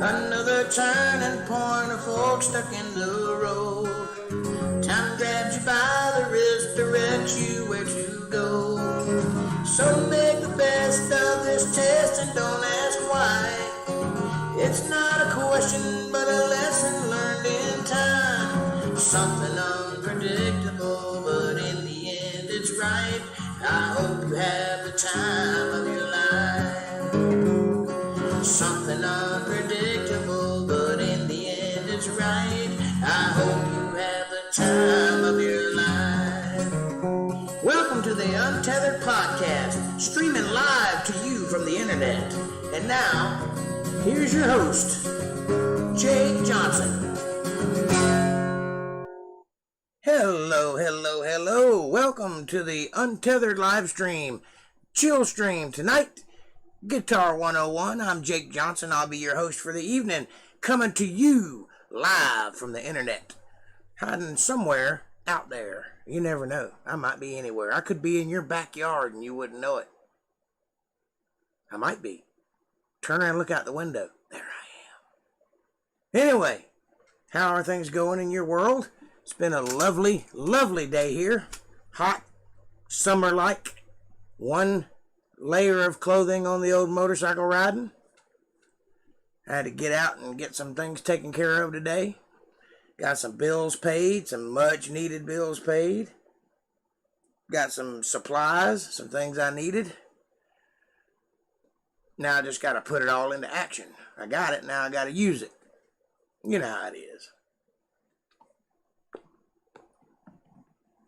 Another turning point, a fork stuck in the road. Time grabs you by the wrist, directs you where to go. So make the best of this test and don't ask why. It's not a question, but a lesson learned in time. Something unpredictable, but in the end it's right. I hope you have the time of your life. Something unpredictable, but in the end it's right. I hope you have the time of your life. Welcome to the Untethered podcast, streaming live to you from the internet. And now, here's your host, Jake Johnson. Hello. Welcome to the Untethered live stream, chill stream tonight. Guitar 101. I'm Jake Johnson. I'll be your host for the evening, coming to you live from the internet. Hiding somewhere out there. You never know. I might be anywhere. I could be in your backyard and you wouldn't know it. I might be. Turn around and look out the window. There I am. Anyway, how are things going in your world? It's been a lovely day here. Hot, summer-like. One layer of clothing on the old motorcycle riding. I had to get out and get some things taken care of today. Got some bills paid, some much needed bills paid. Got some supplies, some things I needed. Now I just got to put it all into action. I got it, now I got to use it. You know how it is.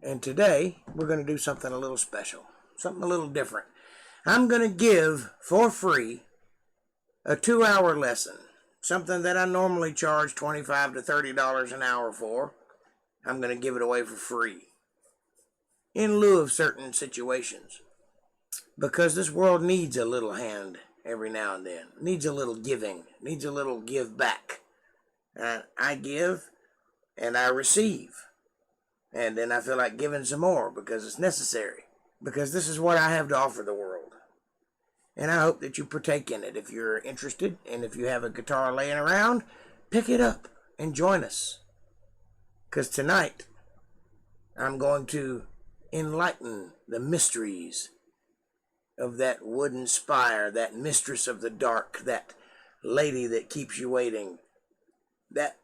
And today, we're going to do something a little special. Something a little different. I'm going to give, for free, a 2-hour lesson. Something that I normally charge $25 to $30 an hour for. I'm going to give it away for free. In lieu of certain situations. Because this world needs a little hand every now and then. Needs a little giving. Needs a little give back. And I give and I receive. And then I feel like giving some more because it's necessary. Because this is what I have to offer the world. And I hope that you partake in it if you're interested. And if you have a guitar laying around, pick it up and join us. Because tonight, I'm going to enlighten the mysteries of that wooden spire, that mistress of the dark, that lady that keeps you waiting, that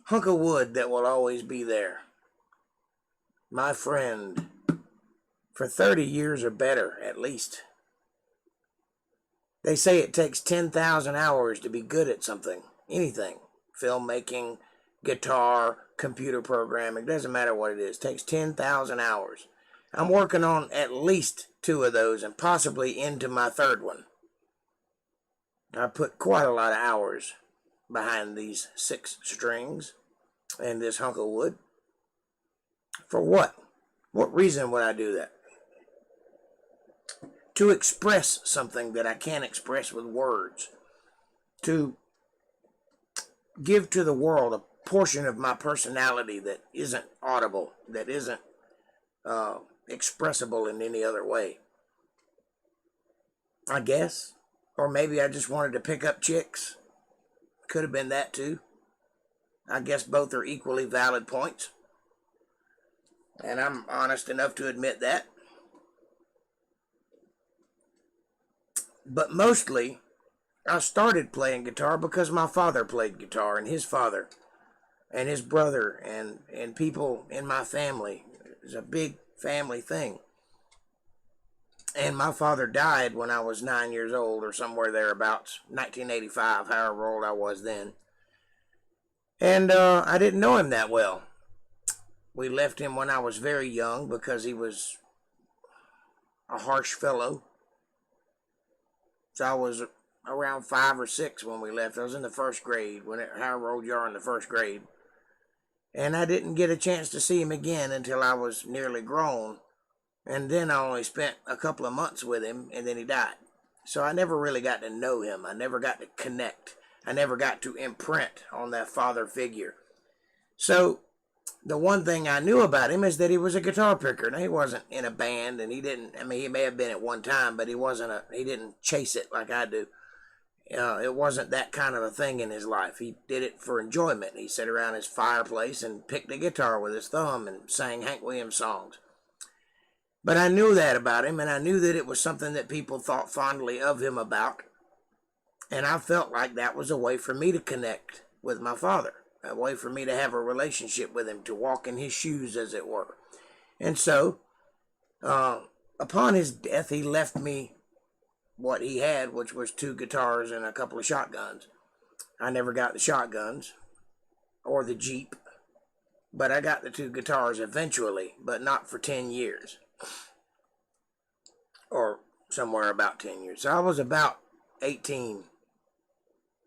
hunk of wood that will always be there. My friend, for 30 years or better, at least. They say it takes 10,000 hours to be good at something, anything. Filmmaking, guitar, computer programming, doesn't matter what it is. It takes 10,000 hours. I'm working on at least 2 of those and possibly into my 3rd one. I put quite a lot of hours behind these 6 strings and this hunk of wood. For what? What reason would I do that? To express something that I can't express with words. To give to the world a portion of my personality that isn't audible, that isn't expressible in any other way. I guess. Or maybe I just wanted to pick up chicks. Could have been that too. I guess both are equally valid points. And I'm honest enough to admit that. But mostly, I started playing guitar because my father played guitar, and his father, and his brother, and people in my family. It's a big family thing. And my father died when I was 9 years old, or somewhere thereabouts, 1985, however old I was then. And I didn't know him that well. We left him when I was very young because he was a harsh fellow. So I was around 5 or 6 when we left. I was in the 1st grade, however old you are in the 1st grade. And I didn't get a chance to see him again until I was nearly grown. And then I only spent a couple of months with him, and then he died. So I never really got to know him. I never got to connect. I never got to imprint on that father figure. So the one thing I knew about him is that he was a guitar picker. Now, he wasn't in a band, and he didn't, I mean, he may have been at one time, but he didn't chase it like I do. It wasn't that kind of a thing in his life. He did it for enjoyment. He sat around his fireplace and picked a guitar with his thumb and sang Hank Williams songs. But I knew that about him, and I knew that it was something that people thought fondly of him about. And I felt like that was a way for me to connect with my father, a way for me to have a relationship with him, to walk in his shoes, as it were. And so, upon his death, he left me what he had, which was 2 guitars and a couple of shotguns. I never got the shotguns or the Jeep, but I got the 2 guitars eventually, but not for 10 years. Or somewhere about 10 years. So I was about 18,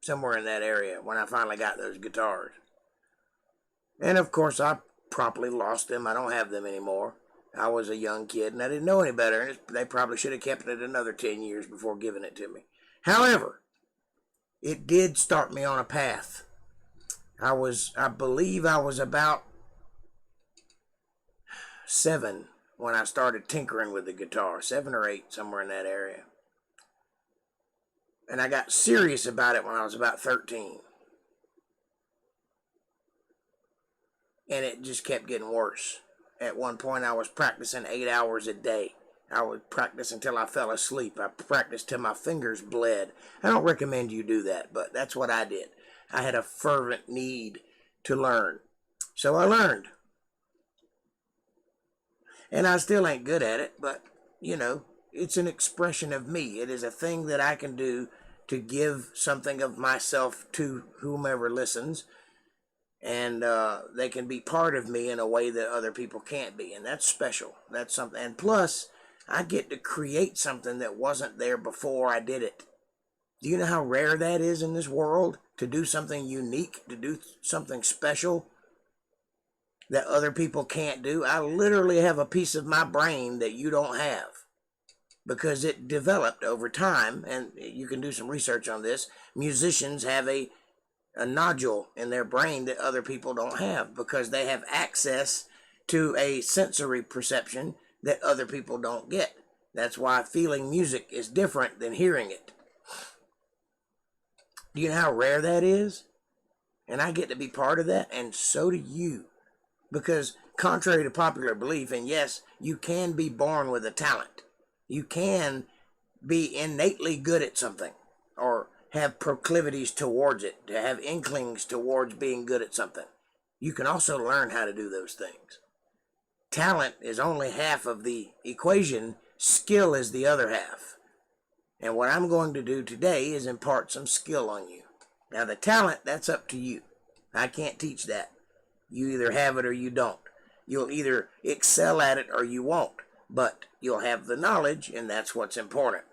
somewhere in that area, when I finally got those guitars. And of course, I promptly lost them. I don't have them anymore. I was a young kid, and I didn't know any better. They probably should have kept it another 10 years before giving it to me. However, it did start me on a path. I believe I was about 7 when I started tinkering with the guitar. 7 or 8, somewhere in that area. And I got serious about it when I was about 13. And it just kept getting worse. At one point, I was practicing 8 hours a day. I would practice until I fell asleep. I practiced till my fingers bled. I don't recommend you do that, but that's what I did. I had a fervent need to learn. So I learned. And I still ain't good at it, but, you know, it's an expression of me. It is a thing that I can do to give something of myself to whomever listens. And they can be part of me in a way that other people can't be. And that's special. That's something. And plus, I get to create something that wasn't there before I did it. Do you know how rare that is in this world? To do something unique, to do something special that other people can't do. I literally have a piece of my brain that you don't have, because it developed over time. And you can do some research on this. Musicians have a nodule in their brain that other people don't have, because they have access to a sensory perception that other people don't get. That's why feeling music is different than hearing it. Do you know how rare that is? And I get to be part of that, and so do you. Because contrary to popular belief, and yes, you can be born with a talent. You can be innately good at something, or have proclivities towards it, to have inklings towards being good at something. You can also learn how to do those things. Talent is only half of the equation. Skill is the other half. And what I'm going to do today is impart some skill on you. Now, the talent, that's up to you. I can't teach that. You either have it or you don't. You'll either excel at it or you won't. But you'll have the knowledge, and that's what's important.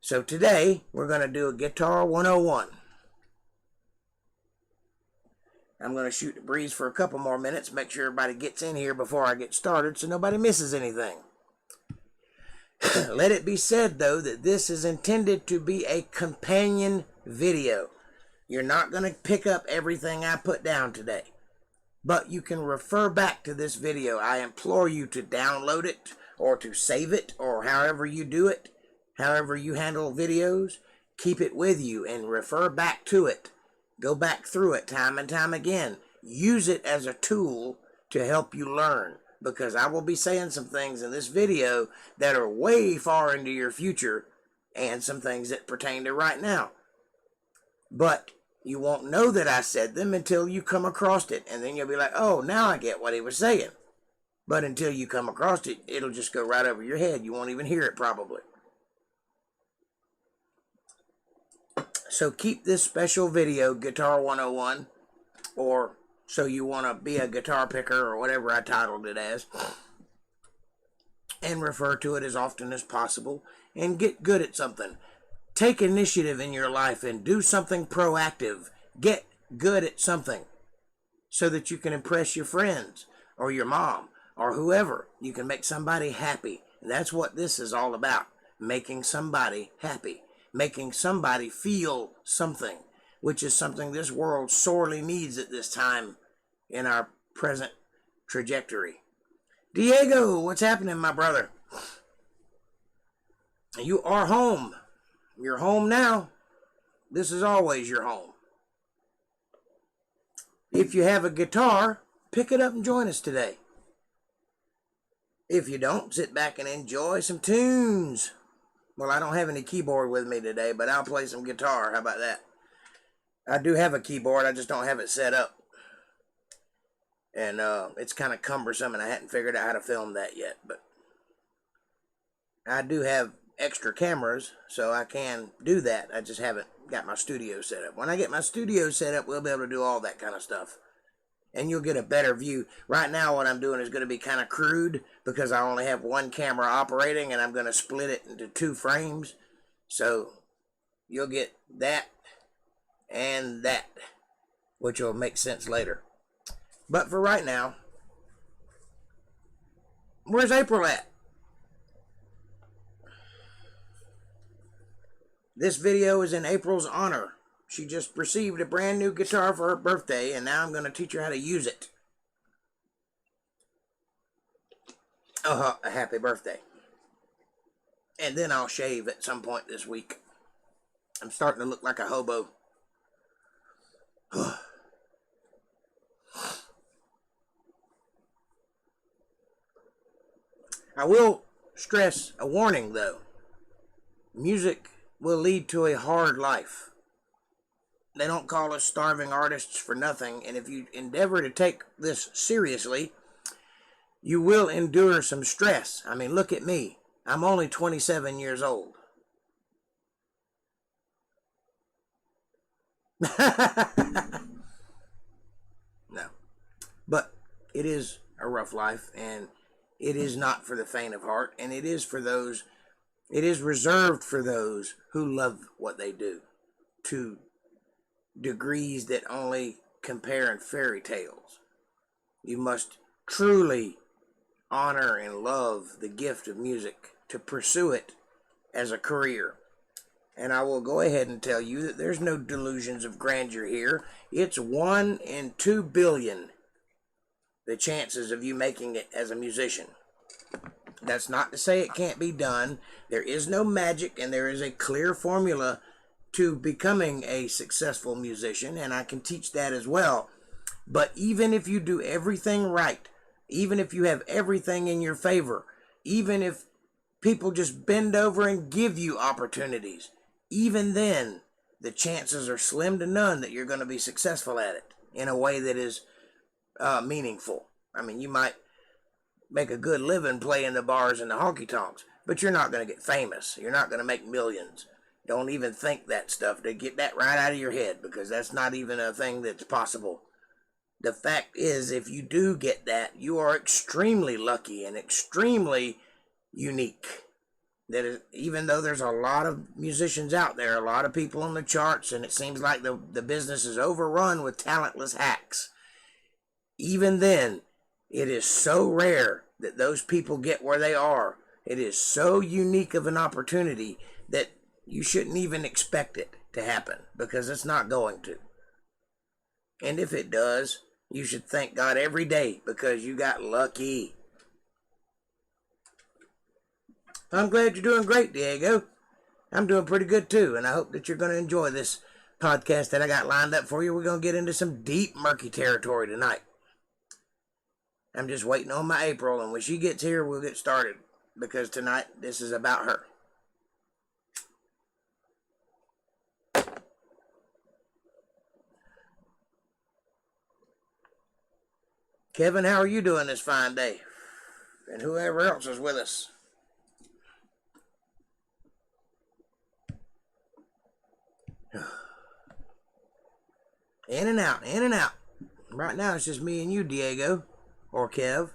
So today, we're going to do a Guitar 101. I'm going to shoot the breeze for a couple more minutes, make sure everybody gets in here before I get started so nobody misses anything. Let it be said, though, that this is intended to be a companion video. You're not going to pick up everything I put down today, but you can refer back to this video. I implore you to download it or to save it, or however you do it, however you handle videos, keep it with you and refer back to it. Go back through it time and time again. Use it as a tool to help you learn, because I will be saying some things in this video that are way far into your future, and some things that pertain to right now. But you won't know that I said them until you come across it, and then you'll be like, oh, now I get what he was saying. But until you come across it, it'll just go right over your head. You won't even hear it probably. So keep this special video, Guitar 101, or So You Want to Be a Guitar Picker, or whatever I titled it as, and refer to it as often as possible, and get good at something. Take initiative in your life and do something proactive. Get good at something so that you can impress your friends or your mom or whoever. You can make somebody happy. And that's what this is all about, making somebody happy. Making somebody feel something, which is something this world sorely needs at this time in our present trajectory. Diego, what's happening, my brother? You are home. You're home now. This is always your home. If you have a guitar, pick it up and join us today. If you don't, sit back and enjoy some tunes. Well, I don't have any keyboard with me today, but I'll play some guitar. How about that? I do have a keyboard, I just don't have it set up. And it's kind of cumbersome, and I hadn't figured out how to film that yet. But I do have extra cameras, so I can do that. I just haven't got my studio set up. When I get my studio set up, we'll be able to do all that kind of stuff. And you'll get a better view. Right now, what I'm doing is going to be kind of crude because I only have one camera operating, and I'm going to split it into 2 frames. So you'll get that and that, which will make sense later. But for right now, where's April at? This video is in April's honor. She just received a brand new guitar for her birthday, and now I'm going to teach her how to use it. A happy birthday. And then I'll shave at some point this week. I'm starting to look like a hobo. I will stress a warning, though. Music will lead to a hard life. They don't call us starving artists for nothing, and if you endeavor to take this seriously, you will endure some stress. I mean, look at me. I'm only 27 years old. No. But it is a rough life, and it is not for the faint of heart, and it is reserved for those who love what they do, to degrees that only compare in fairy tales. You must truly honor and love the gift of music to pursue it as a career. And I will go ahead and tell you that there's no delusions of grandeur here. It's 1 in 2 billion the chances of you making it as a musician. That's not to say it can't be done. There is no magic, and there is a clear formula to becoming a successful musician, and I can teach that as well. But even if you do everything right, even if you have everything in your favor, even if people just bend over and give you opportunities, even then, the chances are slim to none that you're going to be successful at it in a way that is meaningful. I mean, you might make a good living playing the bars and the honky-tonks, but you're not going to get famous. You're not going to make millions. Don't even think that stuff. To get that right out of your head, because that's not even a thing that's possible. The fact is, if you do get that, you are extremely lucky and extremely unique. That is, even though there's a lot of musicians out there, a lot of people on the charts, and it seems like the business is overrun with talentless hacks, even then, it is so rare that those people get where they are. It is so unique of an opportunity that you shouldn't even expect it to happen, because it's not going to. And if it does, you should thank God every day because you got lucky. I'm glad you're doing great, Diego. I'm doing pretty good too, and I hope that you're going to enjoy this podcast that I got lined up for you. We're going to get into some deep, murky territory tonight. I'm just waiting on my April, and when she gets here, we'll get started, because tonight, this is about her. Kevin, how are you doing this fine day? And whoever else is with us. In and out, in and out. Right now, it's just me and you, Diego. Or Kev.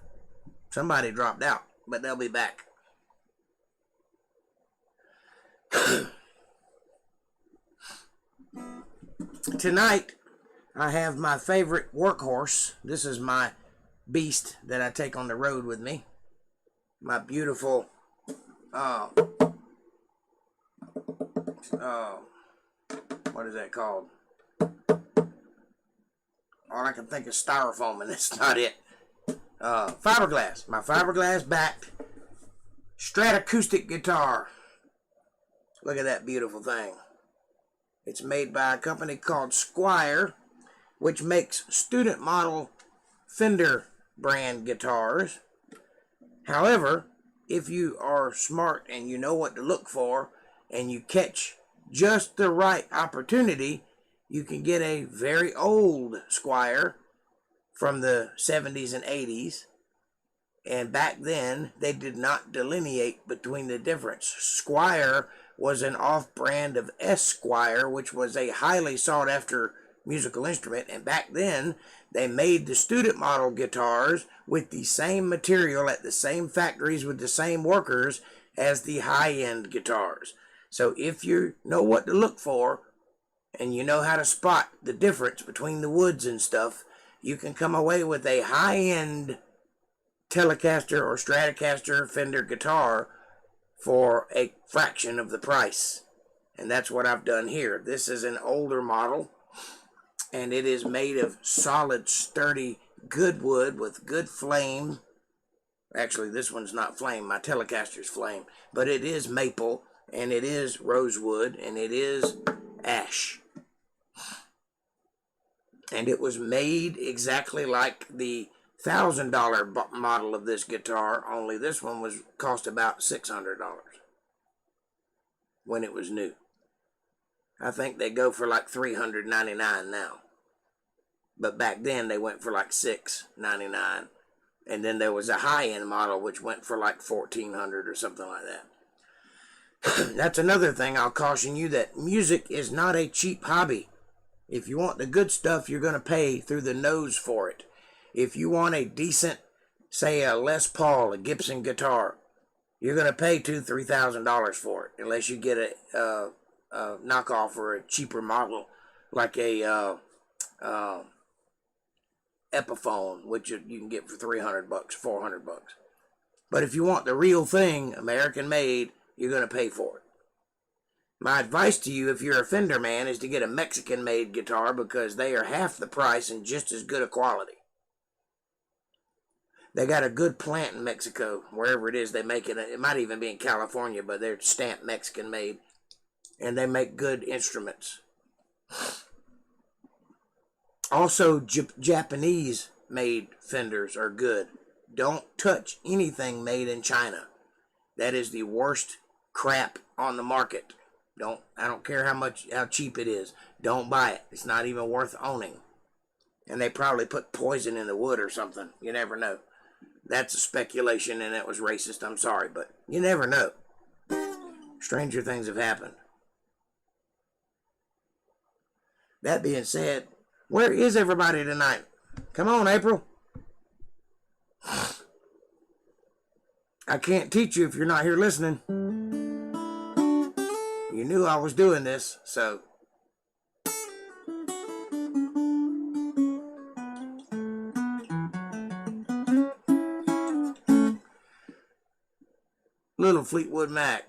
Somebody dropped out, but they'll be back. Tonight, I have my favorite workhorse. This is my beast that I take on the road with me. My beautiful, what is that called? All I can think is styrofoam, and that's not it. fiberglass. My fiberglass backed Stratacoustic guitar. Look at that beautiful thing. It's made by a company called Squire, which makes student model Fender brand guitars. However, if you are smart and you know what to look for and you catch just the right opportunity, you can get a very old Squire from the 70s and 80s. And back then, they did not delineate between the difference. Squire was an off-brand of Esquire, which was a highly sought-after musical instrument. And back then, they made the student model guitars with the same material at the same factories with the same workers as the high-end guitars. So if you know what to look for and you know how to spot the difference between the woods and stuff, you can come away with a high-end Telecaster or Stratocaster Fender guitar for a fraction of the price. And that's what I've done here. This is an older model, and it is made of solid, sturdy, good wood with good flame. Actually, this one's not flame. My Telecaster's flame. But it is maple, and it is rosewood, and it is ash. And it was made exactly like the $1,000 model of this guitar, only this one cost about $600 when it was new. I think they go for like $399 now. But back then they went for like $699. And then there was a high-end model which went for like $1,400 or something like that. That's another thing I'll caution you, that music is not a cheap hobby. If you want the good stuff, you're going to pay through the nose for it. If you want a decent, say a Les Paul, a Gibson guitar, you're going to pay $2,000-3,000 for it, unless you get a knockoff or a cheaper model, like a Epiphone, which you can get for $300, $400. But if you want the real thing, American made, you're going to pay for it. My advice to you, if you're a Fender man, is to get a Mexican-made guitar, because they are half the price and just as good a quality. They got a good plant in Mexico, wherever it is they make it. It might even be in California, but they're stamped Mexican-made, and they make good instruments. Also, Japanese-made Fenders are good. Don't touch anything made in China. That is the worst crap on the market. I don't care how cheap it is. Don't buy it. It's not even worth owning. And they probably put poison in the wood or something. You never know. That's a speculation, and it was racist. I'm sorry, but you never know. Stranger things have happened. That being said, where is everybody tonight? Come on, April. I can't teach you if you're not here listening. You knew I was doing this, so. Little Fleetwood Mac.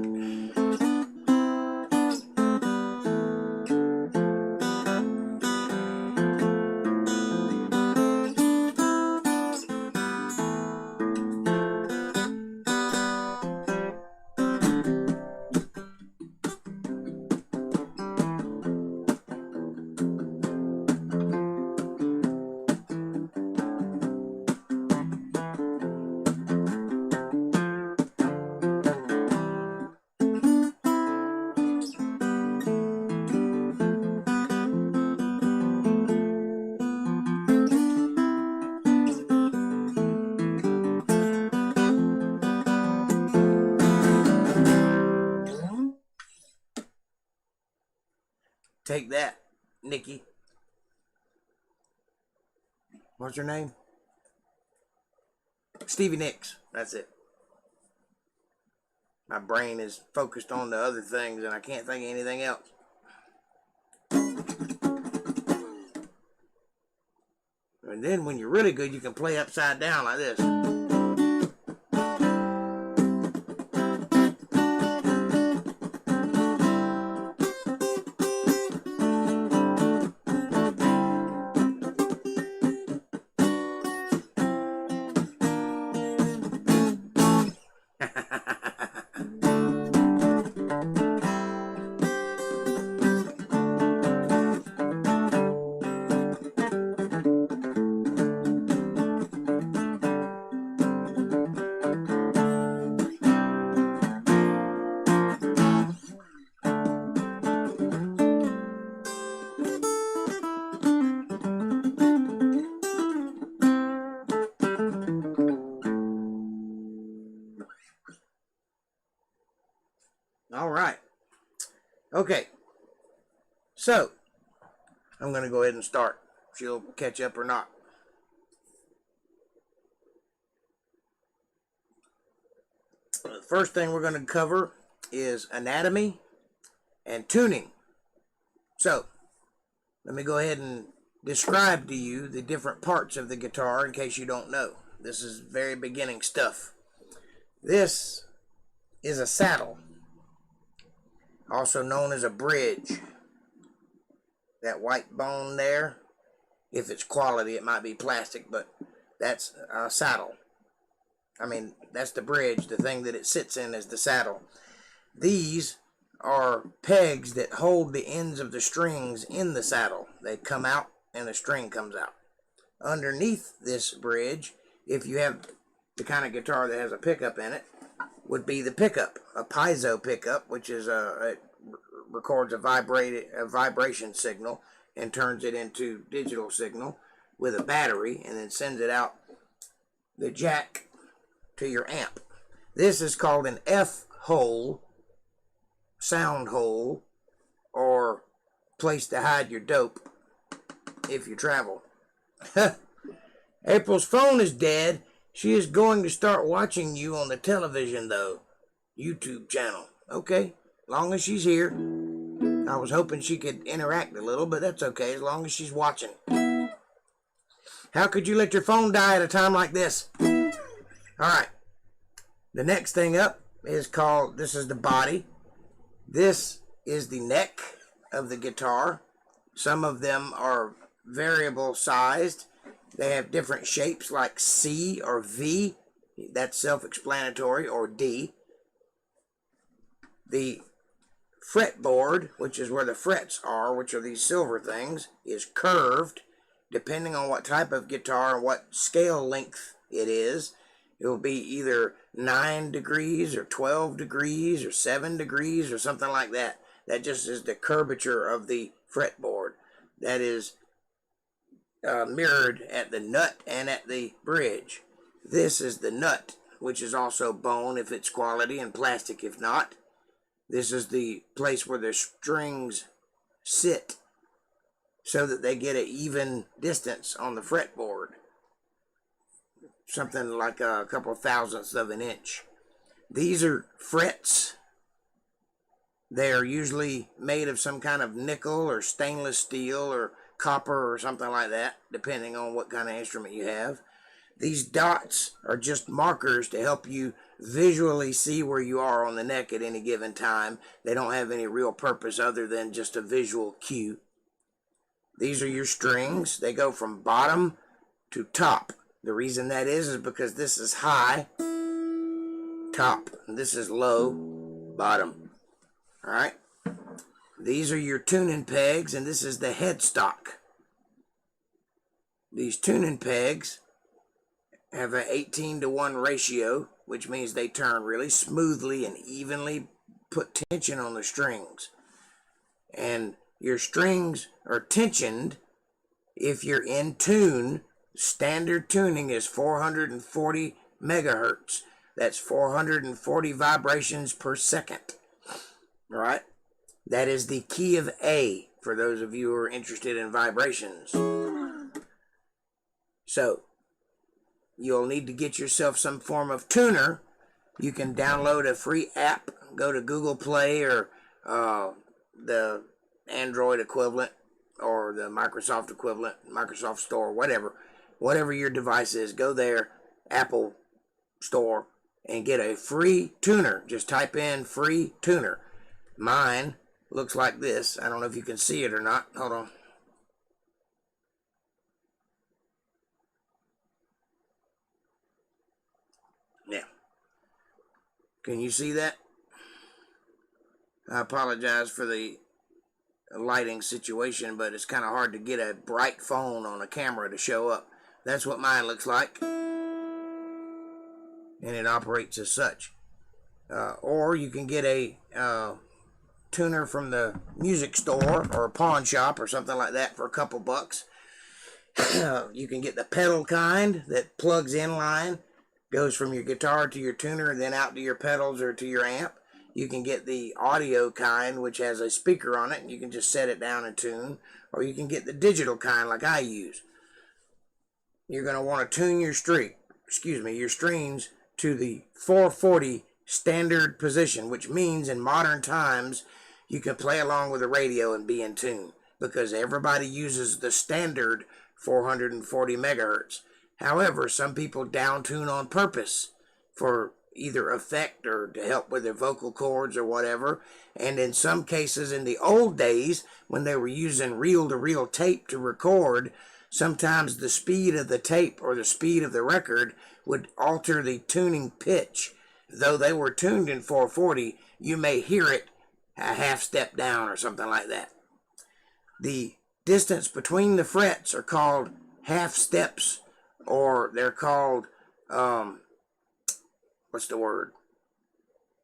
Take that, Nikki. What's her name? Stevie Nicks. That's it. My brain is focused on the other things, and I can't think of anything else. And then when you're really good, you can play upside down like this. All right. Okay. So, I'm going to go ahead and start. She'll catch up or not. The first thing we're going to cover is anatomy and tuning. So, let me go ahead and describe to you the different parts of the guitar in case you don't know. This is very beginning stuff. This is a saddle, also known as a bridge. That white bone there, if it's quality, it might be plastic, but that's a saddle. I mean, that's the bridge. The thing that it sits in is the saddle. These are pegs that hold the ends of the strings in the saddle. They come out and the string comes out. Underneath this bridge, if you have the kind of guitar that has a pickup in it, would be the pickup, a piezo pickup, which is it records a vibration signal and turns it into digital signal with a battery and then sends it out the jack to your amp. This is called an F-hole, sound hole, or place to hide your dope if you travel. April's phone is dead. She is going to start watching you on the television, though. YouTube channel. Okay, long as she's here. I was hoping she could interact a little, but that's okay, as long as she's watching. How could you let your phone die at a time like this? Alright. The next thing up is called, this is the body. This is the neck of the guitar. Some of them are variable sized. They have different shapes like C or V. That's self-explanatory, or D. The fretboard, which is where the frets are, which are these silver things, is curved. Depending on what type of guitar and what scale length it is, it will be either 9 degrees or 12 degrees or 7 degrees or something like that. That just is the curvature of the fretboard. That is mirrored at the nut and at the bridge. This is the nut, which is also bone if it's quality and plastic if not. This is the place where the strings sit so that they get an even distance on the fretboard. Something like a couple thousandths of an inch. These are frets. They are usually made of some kind of nickel or stainless steel or copper or something like that, depending on what kind of instrument you have. These dots are just markers to help you visually see where you are on the neck at any given time. They don't have any real purpose other than just a visual cue. These are your strings. They go from bottom to top. The reason that is because this is high, top, and this is low, bottom. Alright? These are your tuning pegs, and this is the headstock. These tuning pegs have an 18-to-1 ratio, which means they turn really smoothly and evenly, put tension on the strings. And your strings are tensioned if you're in tune. Standard tuning is 440 megahertz. That's 440 vibrations per second. All right? That is the key of A for those of you who are interested in vibrations. So, you'll need to get yourself some form of tuner. You can download a free app. Go to Google Play or the Android equivalent or the Microsoft equivalent, Microsoft Store, whatever. Whatever your device is, go there, Apple Store, and get a free tuner. Just type in free tuner. Mine looks like this. I don't know if you can see it or not. Hold on. Yeah. Can you see that? I apologize for the lighting situation, but it's kind of hard to get a bright phone on a camera to show up. That's what mine looks like. And it operates as such. Or you can get a tuner from the music store or a pawn shop or something like that for a couple bucks. You can get the pedal kind that plugs in line, goes from your guitar to your tuner and then out to your pedals or to your amp. You can get the audio kind, which has a speaker on it, and you can just set it down and tune. Or you can get the digital kind like I use. You're going to want to tune your strings to the 440 standard position, which means in modern times you can play along with the radio and be in tune, because everybody uses the standard 440 megahertz. However, some people down tune on purpose for either effect or to help with their vocal cords or whatever. And in some cases, in the old days, when they were using reel-to-reel tape to record, sometimes the speed of the tape or the speed of the record would alter the tuning pitch. Though they were tuned in 440, you may hear it a half step down or something like that. The distance between the frets are called half steps, or they're called, what's the word?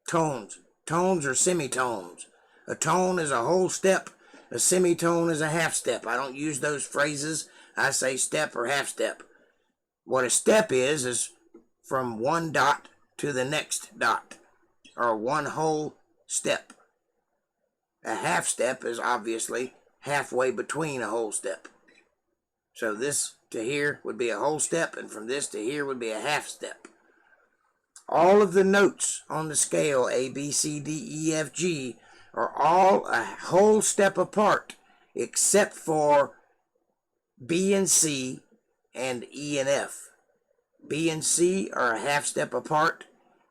Tones. Tones or semitones. A tone is a whole step. A semitone is a half step. I don't use those phrases. I say step or half step. What a step is from one dot to the next dot, or one whole step. A half step is obviously halfway between a whole step. So this to here would be a whole step, and from this to here would be a half step. All of the notes on the scale A, B, C, D, E, F, G are all a whole step apart, except for B and C and E and F. B and C are a half step apart.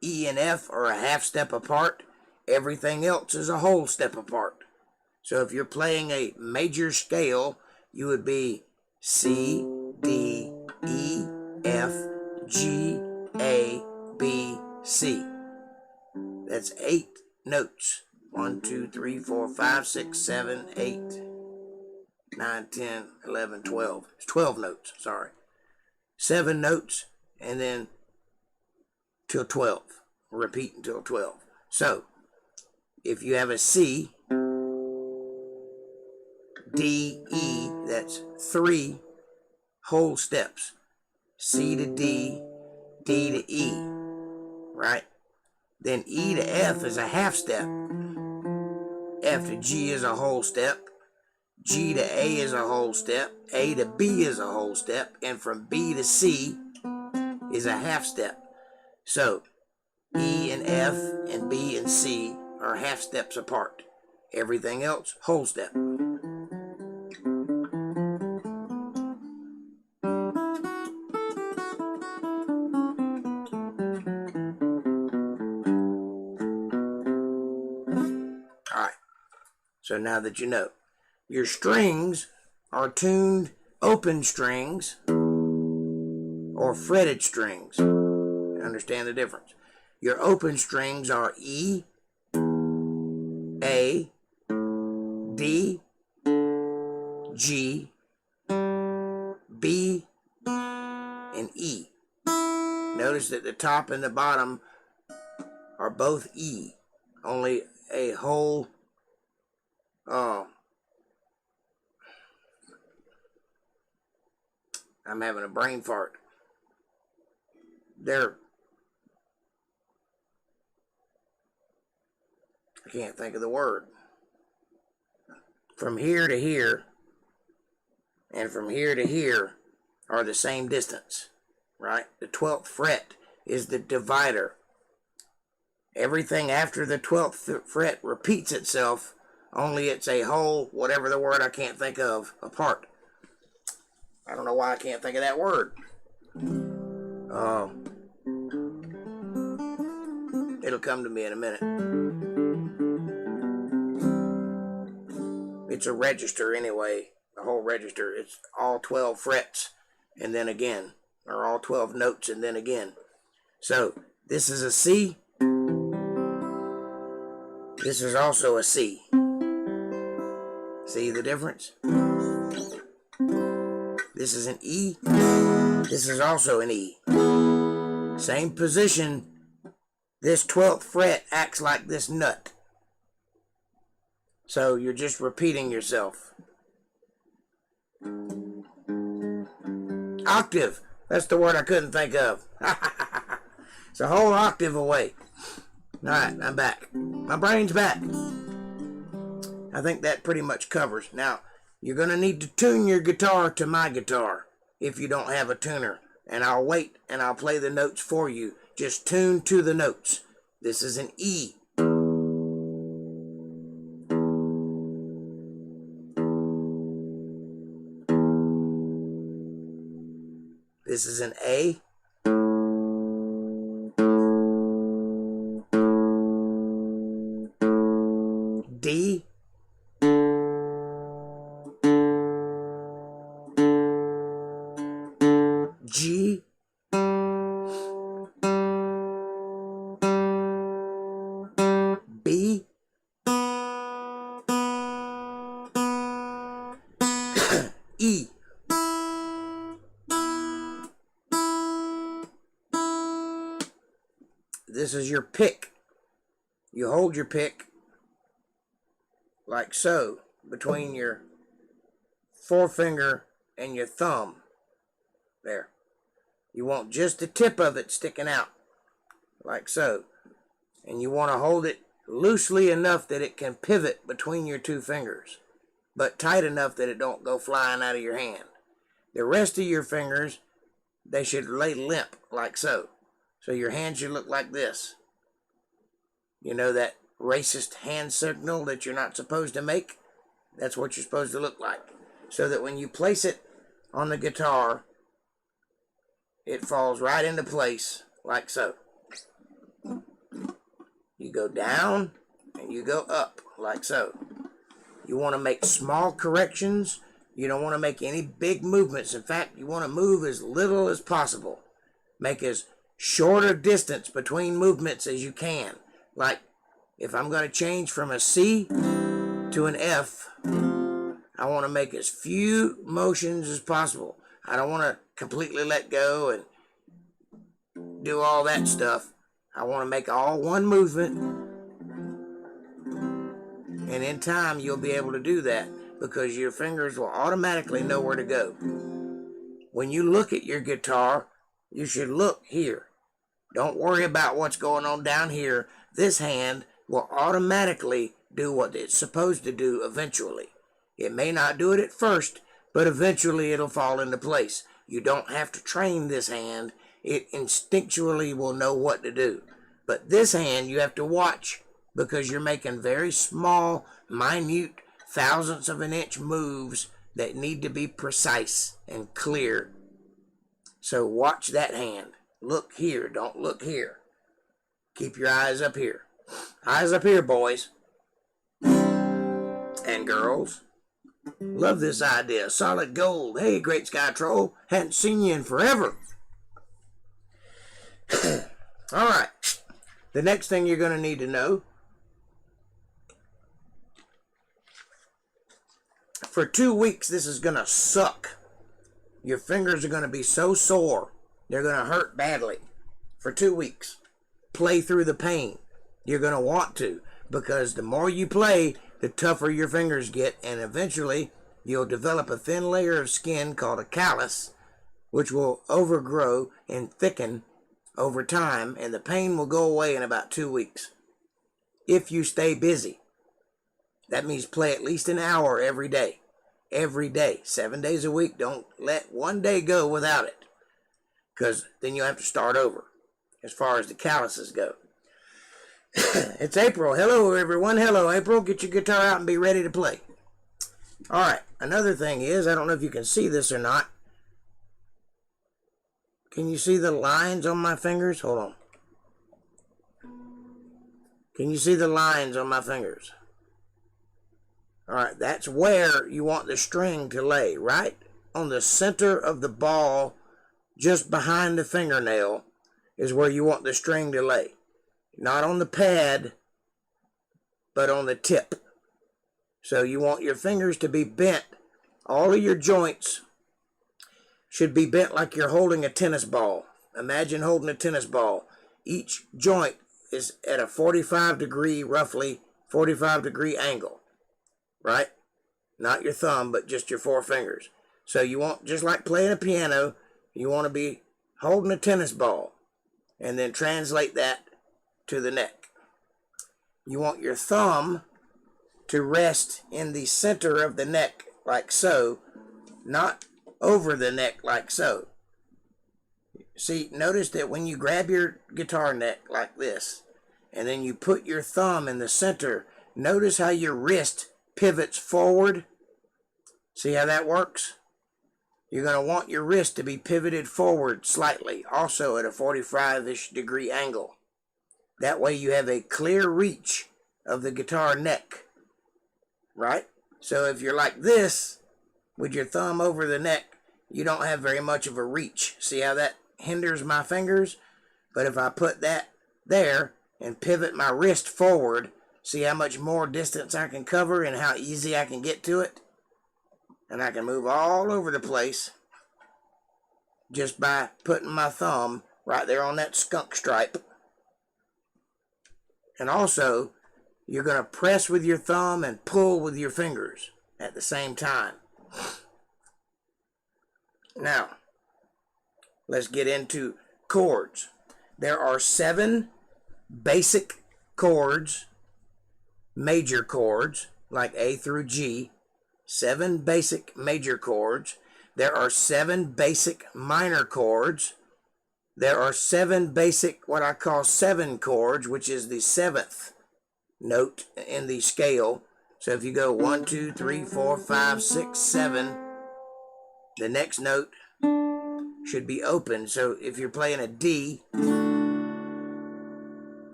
E and F are a half step apart. Everything else is a whole step apart. So if you're playing a major scale, you would be C, D, E, F, G, A, B, C. That's 8 notes. 1, 2, 3, 4, 5, 6, 7, 8, 9, 10, 11, 12. It's 12 notes, sorry. 7 notes, and then till 12. Repeat until 12. So, if you have a C, D, E, that's 3 whole steps. C to D, D to E, right? Then E to F is a half step. F to G is a whole step. G to A is a whole step. A to B is a whole step. And from B to C is a half step. So, E and F and B and C are half steps apart. Everything else, whole step. Alright, so now that you know, your strings are tuned open strings or fretted strings. Understand the difference. Your open strings are E, A, D, G, B, and E. Notice that the top and the bottom are both E. Only a whole, I'm having a brain fart. I can't think of the word. From here to here and from here to here are the same distance, right? The 12th fret is the divider. Everything after the 12th fret repeats itself, only it's a whole, whatever the word I can't think of, apart. I don't know why I can't think of that word. It'll come to me in a minute. It's a register anyway, the whole register. It's all 12 frets, and then again, or all 12 notes, and then again. So, this is a C, This is also a C. See the difference? This is an E. This is also an E. Same position. This 12th fret acts like this nut. So you're just repeating yourself. Octave. That's the word I couldn't think of. It's a whole octave away. Alright, I'm back. My brain's back. I think that pretty much covers. Now, you're going to need to tune your guitar to my guitar if you don't have a tuner. And I'll wait and I'll play the notes for you. Just tune to the notes. This is an E. This is an A. D. G. B. E. This is your pick. You hold your pick like so between your forefinger and your thumb. There. You want just the tip of it sticking out like so. And you want to hold it loosely enough that it can pivot between your two fingers, but tight enough that it don't go flying out of your hand. The rest of your fingers, they should lay limp like so. So your hand should look like this. You know that racist hand signal that you're not supposed to make? That's what you're supposed to look like. So that when you place it on the guitar, it falls right into place like so. You go down and you go up like so. You want to make small corrections. You don't want to make any big movements. In fact, you want to move as little as possible. Make as short a distance between movements as you can. Like if I'm going to change from a C to an F, I want to make as few motions as possible. I don't want to completely let go and do all that stuff. I want to make all one movement. And in time, you'll be able to do that because your fingers will automatically know where to go. When you look at your guitar, you should look here. Don't worry about what's going on down here. This hand will automatically do what it's supposed to do eventually. It may not do it at first, but eventually it'll fall into place. You don't have to train this hand. It instinctually will know what to do. But this hand you have to watch because you're making very small, minute, thousandths of an inch moves that need to be precise and clear. So watch that hand. Look here, don't look here. Keep your eyes up here. Eyes up here, boys and girls. Love this idea. Solid gold. Hey, Great Sky Troll. Hadn't seen you in forever. All right. The next thing you're going to need to know. For 2 weeks, this is going to suck. Your fingers are going to be so sore. They're going to hurt badly. For 2 weeks. Play through the pain. You're going to want to. Because the more you play, the tougher your fingers get. And eventually, you'll develop a thin layer of skin called a callus, which will overgrow and thicken over time. And the pain will go away in about 2 weeks. If you stay busy. That means play at least an hour every day. Every day. 7 days a week. Don't let one day go without it. Because then you'll have to start over. As far as the calluses go. It's April. Hello, everyone. Hello, April. Get your guitar out and be ready to play. All right. Another thing is, I don't know if you can see this or not. Can you see the lines on my fingers? Hold on. Can you see the lines on my fingers? All right. That's where you want the string to lay. Right on the center of the ball, just behind the fingernail, is where you want the string to lay. Not on the pad, but on the tip. So you want your fingers to be bent. All of your joints should be bent like you're holding a tennis ball. Imagine holding a tennis ball. Each joint is at a 45 degree, roughly 45 degree angle, right? Not your thumb, but just your four fingers. So you want, just like playing a piano, you want to be holding a tennis ball and then translate that to the neck. You want your thumb to rest in the center of the neck like so, not over the neck like so. See, notice that when you grab your guitar neck like this, and then you put your thumb in the center, notice how your wrist pivots forward. See how that works? You're going to want your wrist to be pivoted forward slightly, also at a 45-ish degree angle. That way you have a clear reach of the guitar neck, right? So if you're like this, with your thumb over the neck, you don't have very much of a reach. See how that hinders my fingers? But if I put that there and pivot my wrist forward, see how much more distance I can cover and how easy I can get to it? And I can move all over the place just by putting my thumb right there on that skunk stripe. And also, you're going to press with your thumb and pull with your fingers at the same time. Now, let's get into chords. There are 7 basic chords, major chords, like A through G. 7 basic major chords. There are 7 basic minor chords. There are 7 basic, what I call 7 chords, which is the 7th note in the scale. So if you go 1, 2, 3, 4, 5, 6, 7, the next note should be open. So if you're playing a D, and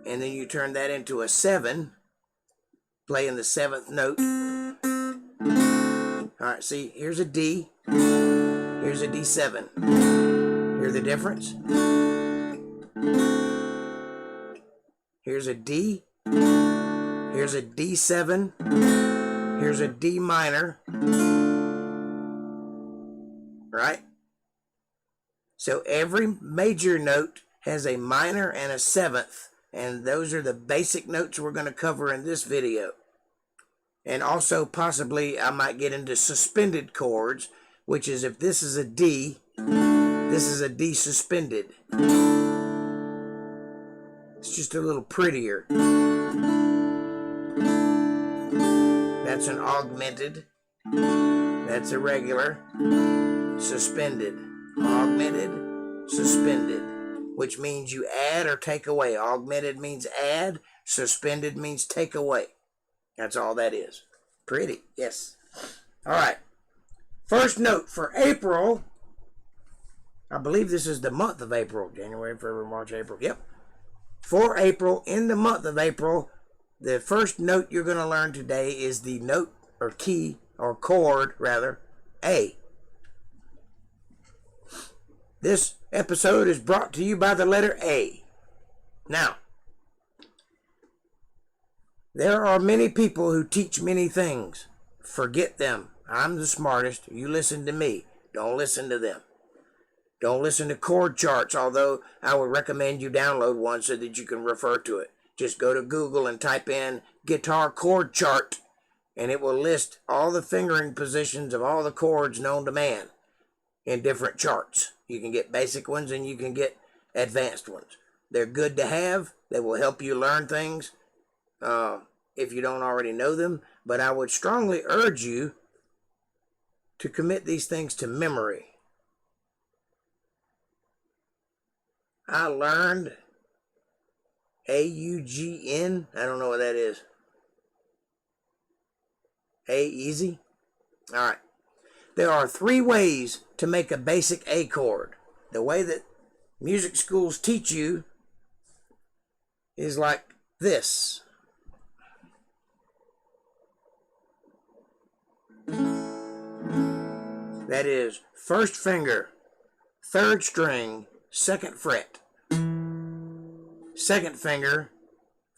then you turn that into a 7, playing the 7th note. Alright, see, here's a D, here's a D7. Hear the difference? Here's a D, here's a D7, here's a D minor, right? So every major note has a minor and a 7th, and those are the basic notes we're going to cover in this video. And also possibly I might get into suspended chords, which is if this is a D, this is a D suspended. It's just a little prettier. That's an augmented. That's a regular. Suspended. Augmented. Suspended. Which means you add or take away. Augmented means add. Suspended means take away. That's all that is. Pretty, yes. All right. First note for April. I believe this is the month of April. January, February, March, April. Yep. For April, in the month of April, the first note you're going to learn today is the note or key or chord, rather, A. This episode is brought to you by the letter A. Now, there are many people who teach many things. Forget them. I'm the smartest. You listen to me. Don't listen to them. Don't listen to chord charts, although I would recommend you download one so that you can refer to it. Just go to Google and type in guitar chord chart, and it will list all the fingering positions of all the chords known to man in different charts. You can get basic ones and you can get advanced ones. They're good to have. They will help you learn things if you don't already know them. But I would strongly urge you to commit these things to memory. I learned AUGN. I don't know what that is. A easy? All right. There are 3 ways to make a basic A chord. The way that music schools teach you is like this. That is first finger, 3rd string, 2nd fret. Second finger,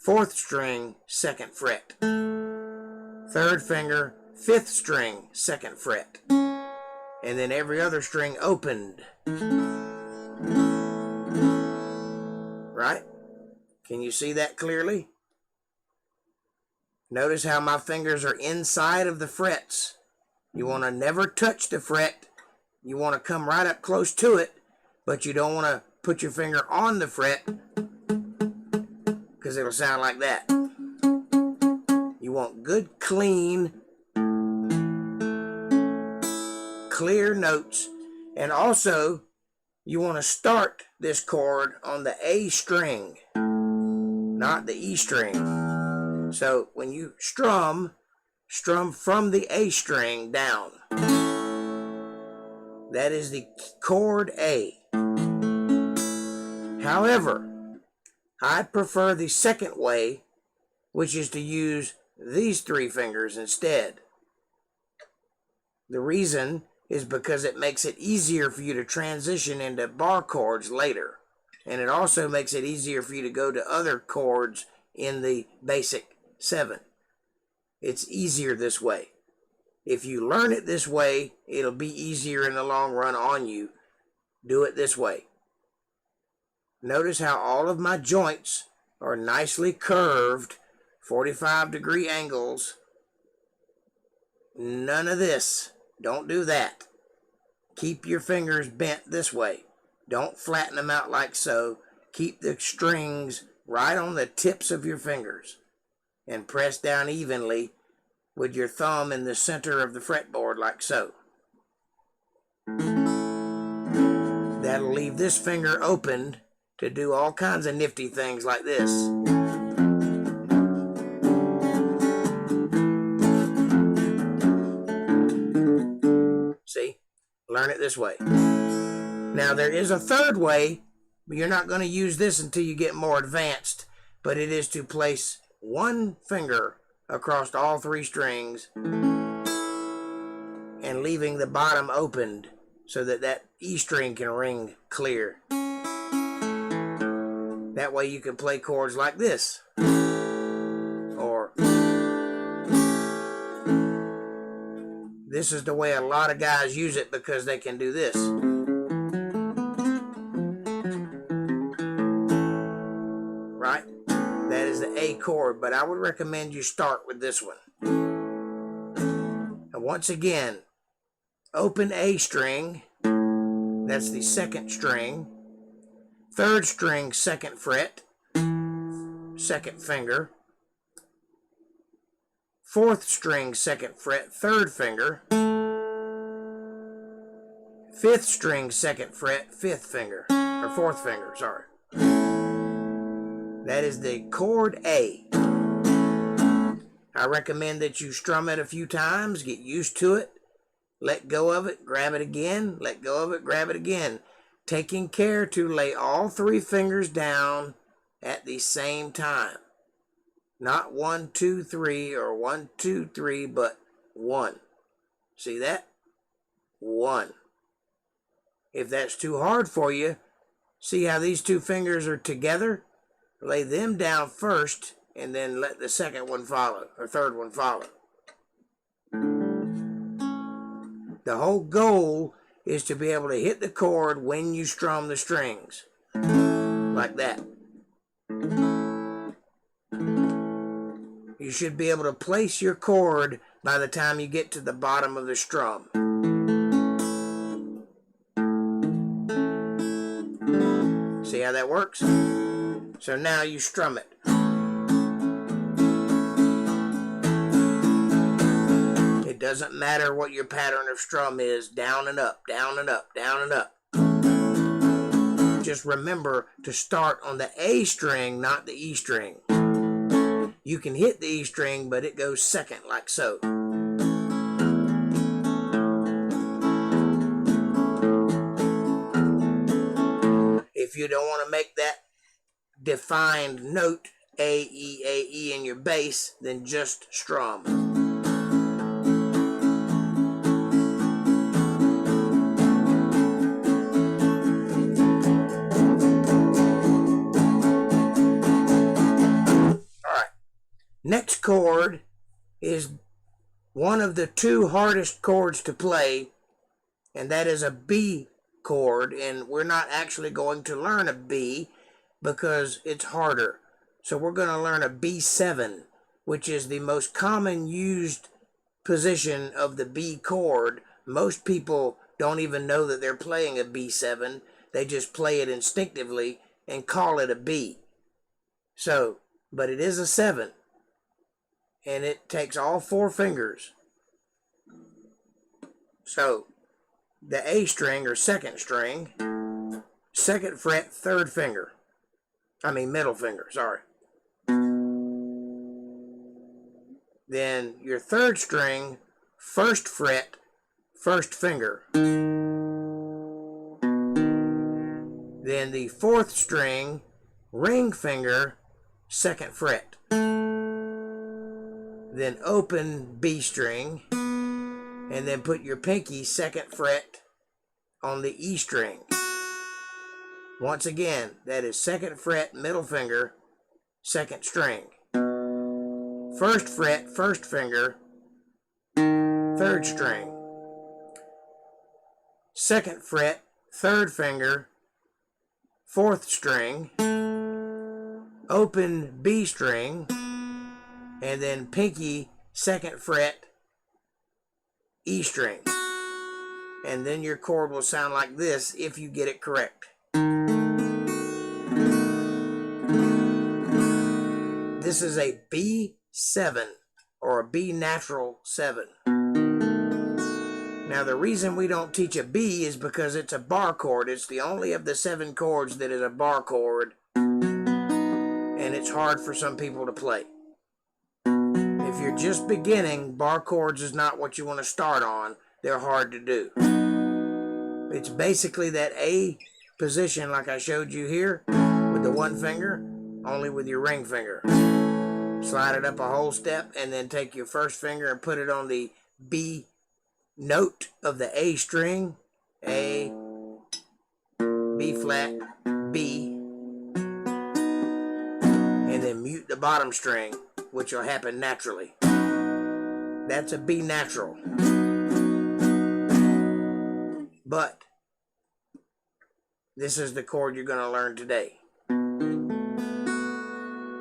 4th string, 2nd fret. 3rd finger, 5th string, 2nd fret. And then every other string opened. Right? Can you see that clearly? Notice how my fingers are inside of the frets. You want to never touch the fret. You want to come right up close to it, but you don't want to put your finger on the fret because it'll sound like that. You want good, clean, clear notes. And also, you want to start this chord on the A string, not the E string. So when you strum from the A string down. That is the chord A. However, I prefer the second way, which is to use these 3 fingers instead. The reason is because it makes it easier for you to transition into bar chords later. And it also makes it easier for you to go to other chords in the basic 7. It's easier this way. If you learn it this way, it'll be easier in the long run on you. Do it this way. Notice how all of my joints are nicely curved, 45-degree angles. None of this. Don't do that. Keep your fingers bent this way. Don't flatten them out like so. Keep the strings right on the tips of your fingers and press down evenly with your thumb in the center of the fretboard like so. That'll leave this finger open to do all kinds of nifty things like this. See? Learn it this way. Now there is a third way, but you're not going to use this until you get more advanced, but it is to place one finger across all 3 strings and leaving the bottom opened so that that E string can ring clear. That way you can play chords like this. Or this is the way a lot of guys use it because they can do this. Right? That is the A chord, but I would recommend you start with this one. And once again, open A string, that's the 2nd string, 3rd string, 2nd fret, 2nd finger, 4th string, 2nd fret, 3rd finger, 5th string, 2nd fret, 5th finger, or 4th finger, sorry. That is the chord A. I recommend that you strum it a few times, get used to it, let go of it, grab it again, let go of it, grab it again. Taking care to lay all 3 fingers down at the same time. Not 1, 2, 3 or 1, 2, 3, but 1. See that? 1. If that's too hard for you, see how these 2 fingers are together? Lay them down first and then let the second one follow, or third one follow. The whole goal is to be able to hit the chord when you strum the strings. Like that. You should be able to place your chord by the time you get to the bottom of the strum. See how that works? So now you strum it. It doesn't matter what your pattern of strum is, down and up, down and up, down and up. Just remember to start on the A string, not the E string. You can hit the E string, but it goes second, like so. If you don't want to make that defined note, A, E, in your bass, then just strum. Next chord is one of the two hardest chords to play, and that is a B chord, and we're not actually going to learn a B because it's harder. So we're going to learn a B7, which is the most common used position of the B chord. Most people don't even know that they're playing a B7. They just play it instinctively and call it a B. So, but it is a 7, and it takes all 4 fingers. So, the A string or second string, 2nd fret, 3rd finger. Middle finger, sorry. Then your 3rd string, 1st fret, 1st finger. Then the 4th string, ring finger, 2nd fret. Then open B string, and then put your pinky 2nd fret on the E string. Once again, that is 2nd fret, middle finger, 2nd string. 1st fret, 1st finger, 3rd string. 2nd fret, 3rd finger, 4th string. Open B string, and then pinky 2nd fret, E string. And then your chord will sound like this if you get it correct. This is a B7 or a B natural 7. Now the reason we don't teach a B is because it's a bar chord. It's the only of the 7 chords that is a bar chord, and it's hard for some people to play. If you're just beginning, bar chords is not what you want to start on. They're hard to do. It's basically that A position like I showed you here with the 1 finger, only with your ring finger. Slide it up a whole step and then take your 1st finger and put it on the B note of the A string. A, B flat, B, and then mute the bottom string, which will happen naturally. That's a B natural. But this is the chord you're going to learn today.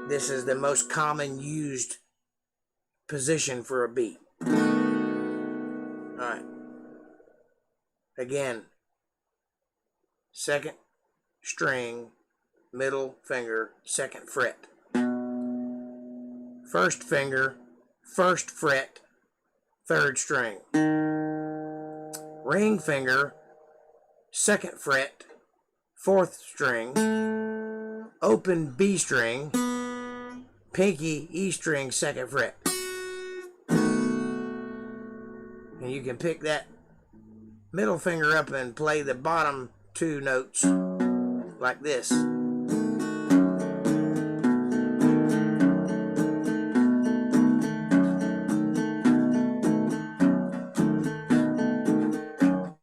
This is the most common used position for a B. Alright. Again, 2nd string, middle finger, 2nd fret. 1st finger, 1st fret, 3rd string. Ring finger, 2nd fret, 4th string. Open B string, pinky E string, 2nd fret. And you can pick that middle finger up and play the bottom 2 notes like this. And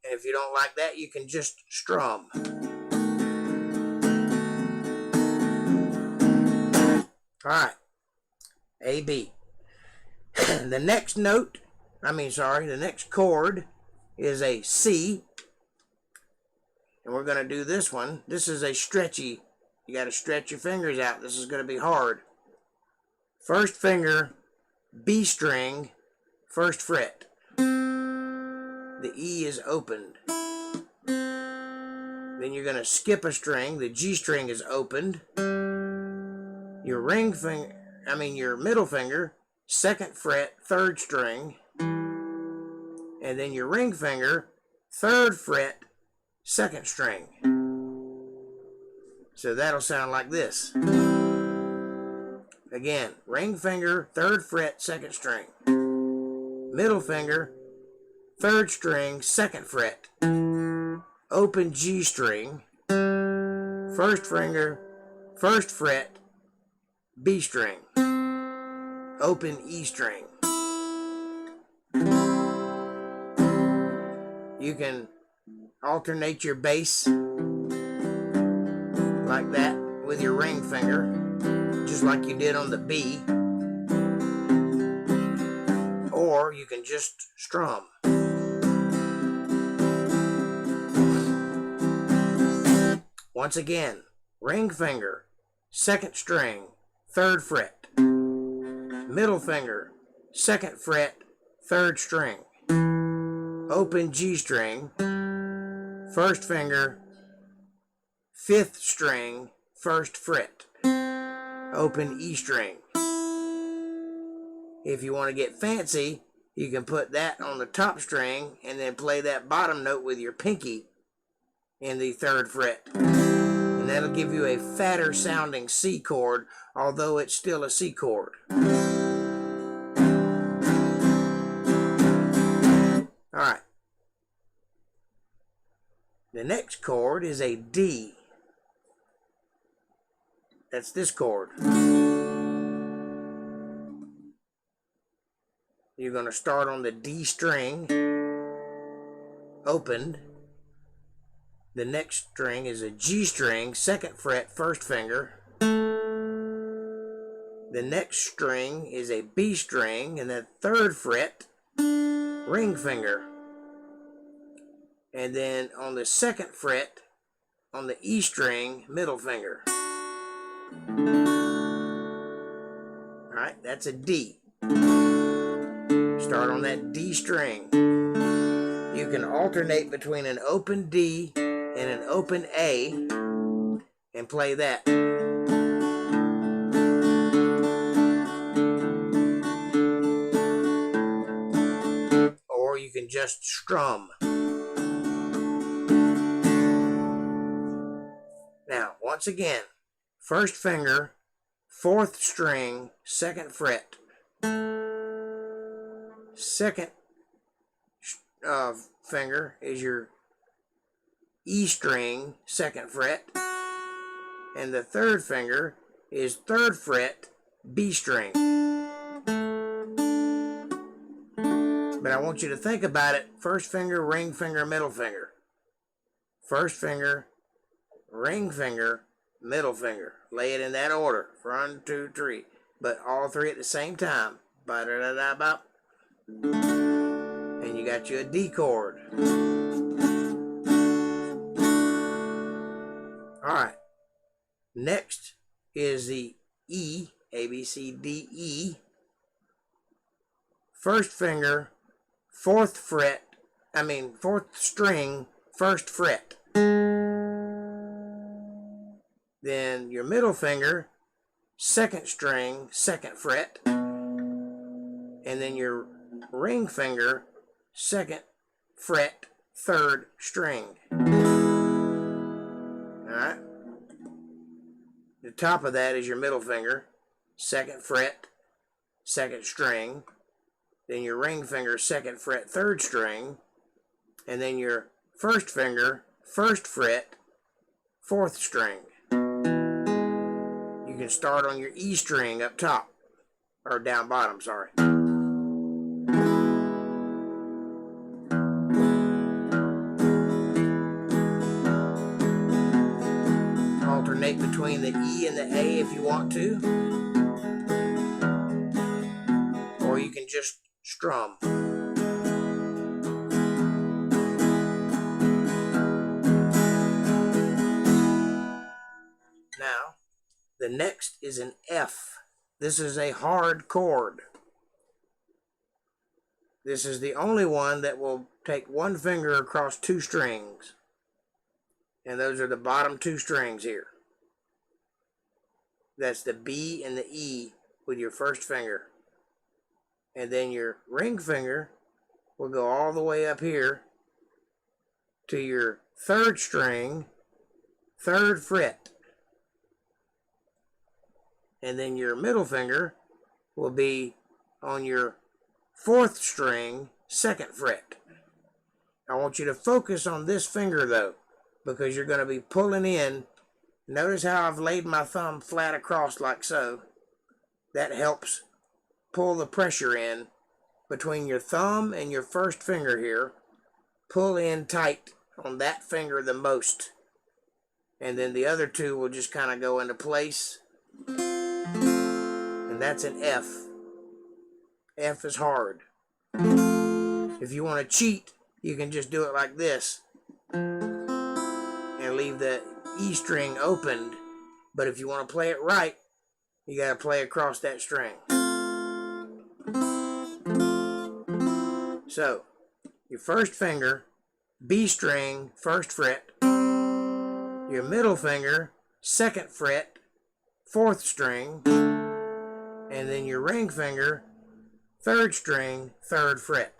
if you don't like that, you can just strum. Alright, A, B. The next the next chord is a C. And we're going to do this one. This is a stretchy. You got to stretch your fingers out. This is going to be hard. 1st finger, B string, 1st fret. The E is opened. Then you're going to skip a string. The G string is opened. Your your middle finger, 2nd fret, 3rd string. And then your ring finger, 3rd fret, 2nd string. So that'll sound like this. Again, ring finger, 3rd fret, 2nd string. Middle finger, 3rd string, 2nd fret. Open G string. 1st finger, 1st fret, B string. Open E string. You can alternate your bass like that with your ring finger, just like you did on the B. or you can just strum. Once again, ring finger, 2nd string, 3rd fret. Middle finger, 2nd fret, 3rd string. Open G string, 1st finger, 5th string, 1st fret. Open E string. If you want to get fancy, you can put that on the top string and then play that bottom note with your pinky in the 3rd fret. And that'll give you a fatter sounding C chord, although it's still a C chord. Alright. The next chord is a D. That's this chord. You're going to start on the D string, opened. The next string is a G string, 2nd fret, 1st finger. The next string is a B string, and the 3rd fret, ring finger. And then on the 2nd fret, on the E string, middle finger. Alright, that's a D. Start on that D string. You can alternate between an open D and an open A and play that. Or you can just strum. Now, once again, 1st finger, 4th string, 2nd fret. 2nd finger is your E string, 2nd fret. And the 3rd finger is 3rd fret, B string. But I want you to think about it. 1st finger, ring finger, middle finger. 1st finger, ring finger, middle finger. Lay it in that order. 1, 2, 3. But all 3 at the same time. Ba-da-da-da-bop. And you got you a D chord. Alright. Next is the E. A, B, C, D, E. 1st finger, 4th fret. 4th string, 1st fret. Then your middle finger, 2nd string, 2nd fret. And then your ring finger, 2nd fret, 3rd string. Alright? The top of that is your middle finger, 2nd fret, 2nd string. Then your ring finger, 2nd fret, 3rd string. And then your 1st finger, 1st fret, 4th string. You can start on your E string up top. Or down bottom, sorry. Alternate between the E and the A if you want to. Or you can just strum. Now, the next is an F. This is a hard chord. This is the only one that will take one finger across 2 strings. And those are the bottom 2 strings here. That's the B and the E with your 1st finger. And then your ring finger will go all the way up here to your 3rd string, 3rd fret. And then your middle finger will be on your 4th string, 2nd fret. I want you to focus on this finger though, because you're going to be pulling in. Notice how I've laid my thumb flat across like so. That helps pull the pressure in between your thumb and your 1st finger here. Pull in tight on that finger the most. And then the other 2 will just kind of go into place. And that's an F. F is hard. If you want to cheat, you can just do it like this and leave the E string opened. But if you want to play it right, you got to play across that string. So, your first finger, B string, first fret. Your middle finger, second fret, fourth string. And then your ring finger, third string, third fret.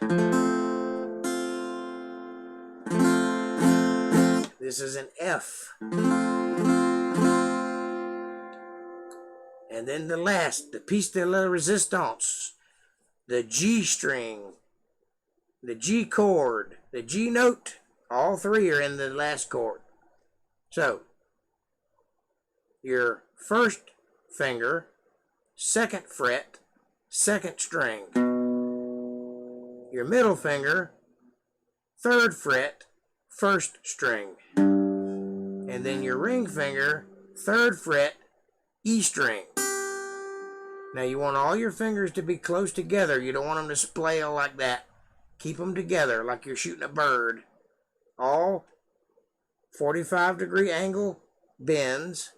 This is an F. And then the last, the piece de la resistance, the G string, the G chord, the G note, all three are in the last chord. So, your first finger, second fret, second string. Your middle finger, third fret, first string. And then your ring finger, third fret, E string. Now you want all your fingers to be close together. You don't want them to splail like that. Keep them together like you're shooting a bird. All 45-degree angle bends-ish.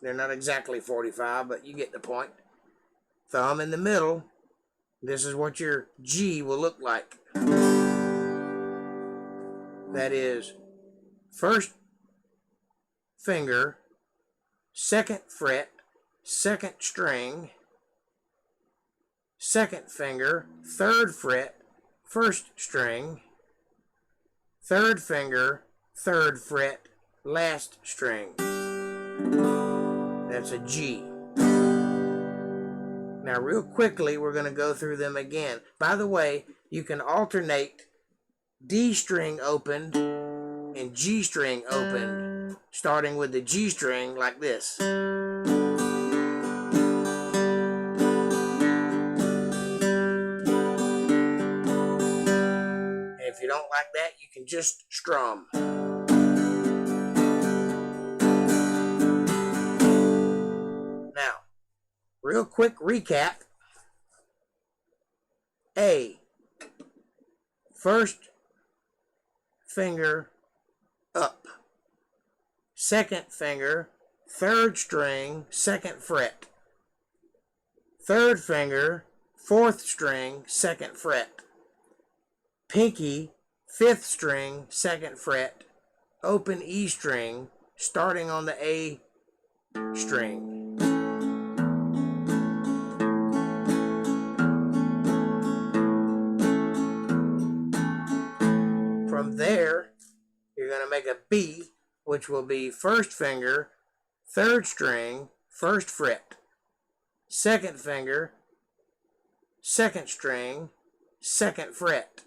They're not exactly 45, but you get the point. Thumb in the middle. This is what your G will look like. That is first finger, second fret, second string, second finger, third fret, first string, third finger, third fret, last string. That's a G. Now real quickly we're going to go through them again. By the way, you can alternate D string opened and G string opened, starting with the G string like this. If you don't like that, you can just strum. Now, real quick recap. A, first finger up. Second finger, third string, second fret. Third finger, fourth string, second fret. Pinky, fifth string, second fret, open E string, starting on the A string. From there, you're going to make a B, which will be first finger, third string, first fret. Second finger, second string, second fret.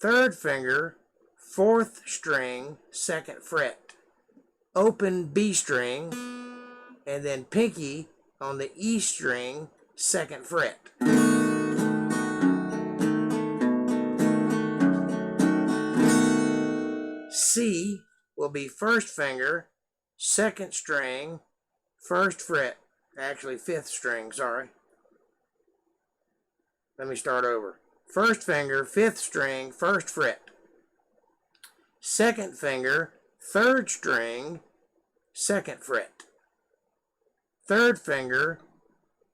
Third finger, fourth string, second fret. Open B string, and then pinky on the E string, second fret. C will be first finger, second string, first fret. Actually, fifth string, sorry. Let me start over. First finger, fifth string, first fret. Second finger, third string, second fret. Third finger,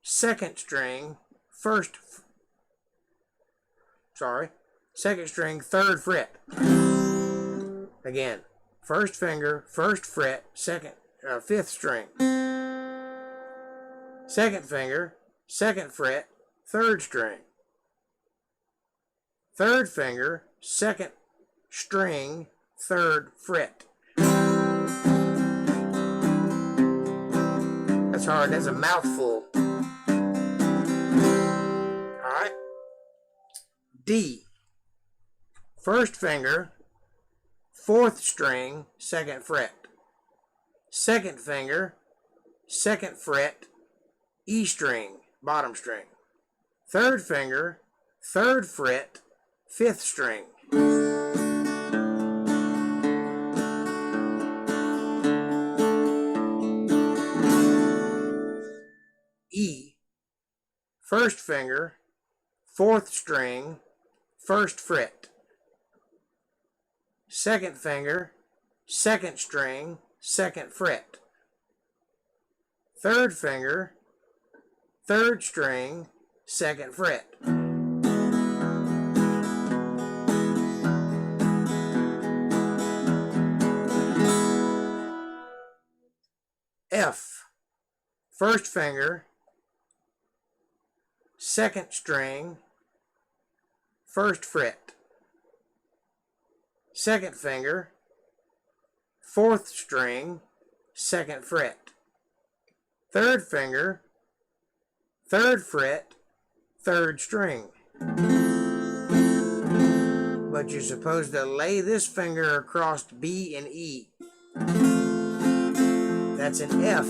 second string, second string, third fret. Again, first finger, first fret, fifth string. Second finger, second fret, third string. Third finger, second string, third fret. That's hard. That's a mouthful. Alright. D. First finger, fourth string, second fret. Second finger, second fret, E string, bottom string. Third finger, third fret, fifth string. E, first finger, 4th string, 1st fret. 2nd finger, 2nd string, 2nd fret. 3rd finger, 3rd string, 2nd fret. F, 1st finger, 2nd string, 1st fret. 2nd finger, 4th string, 2nd fret. 3rd finger, 3rd fret, 3rd string. But you're supposed to lay this finger across B and E. That's an F.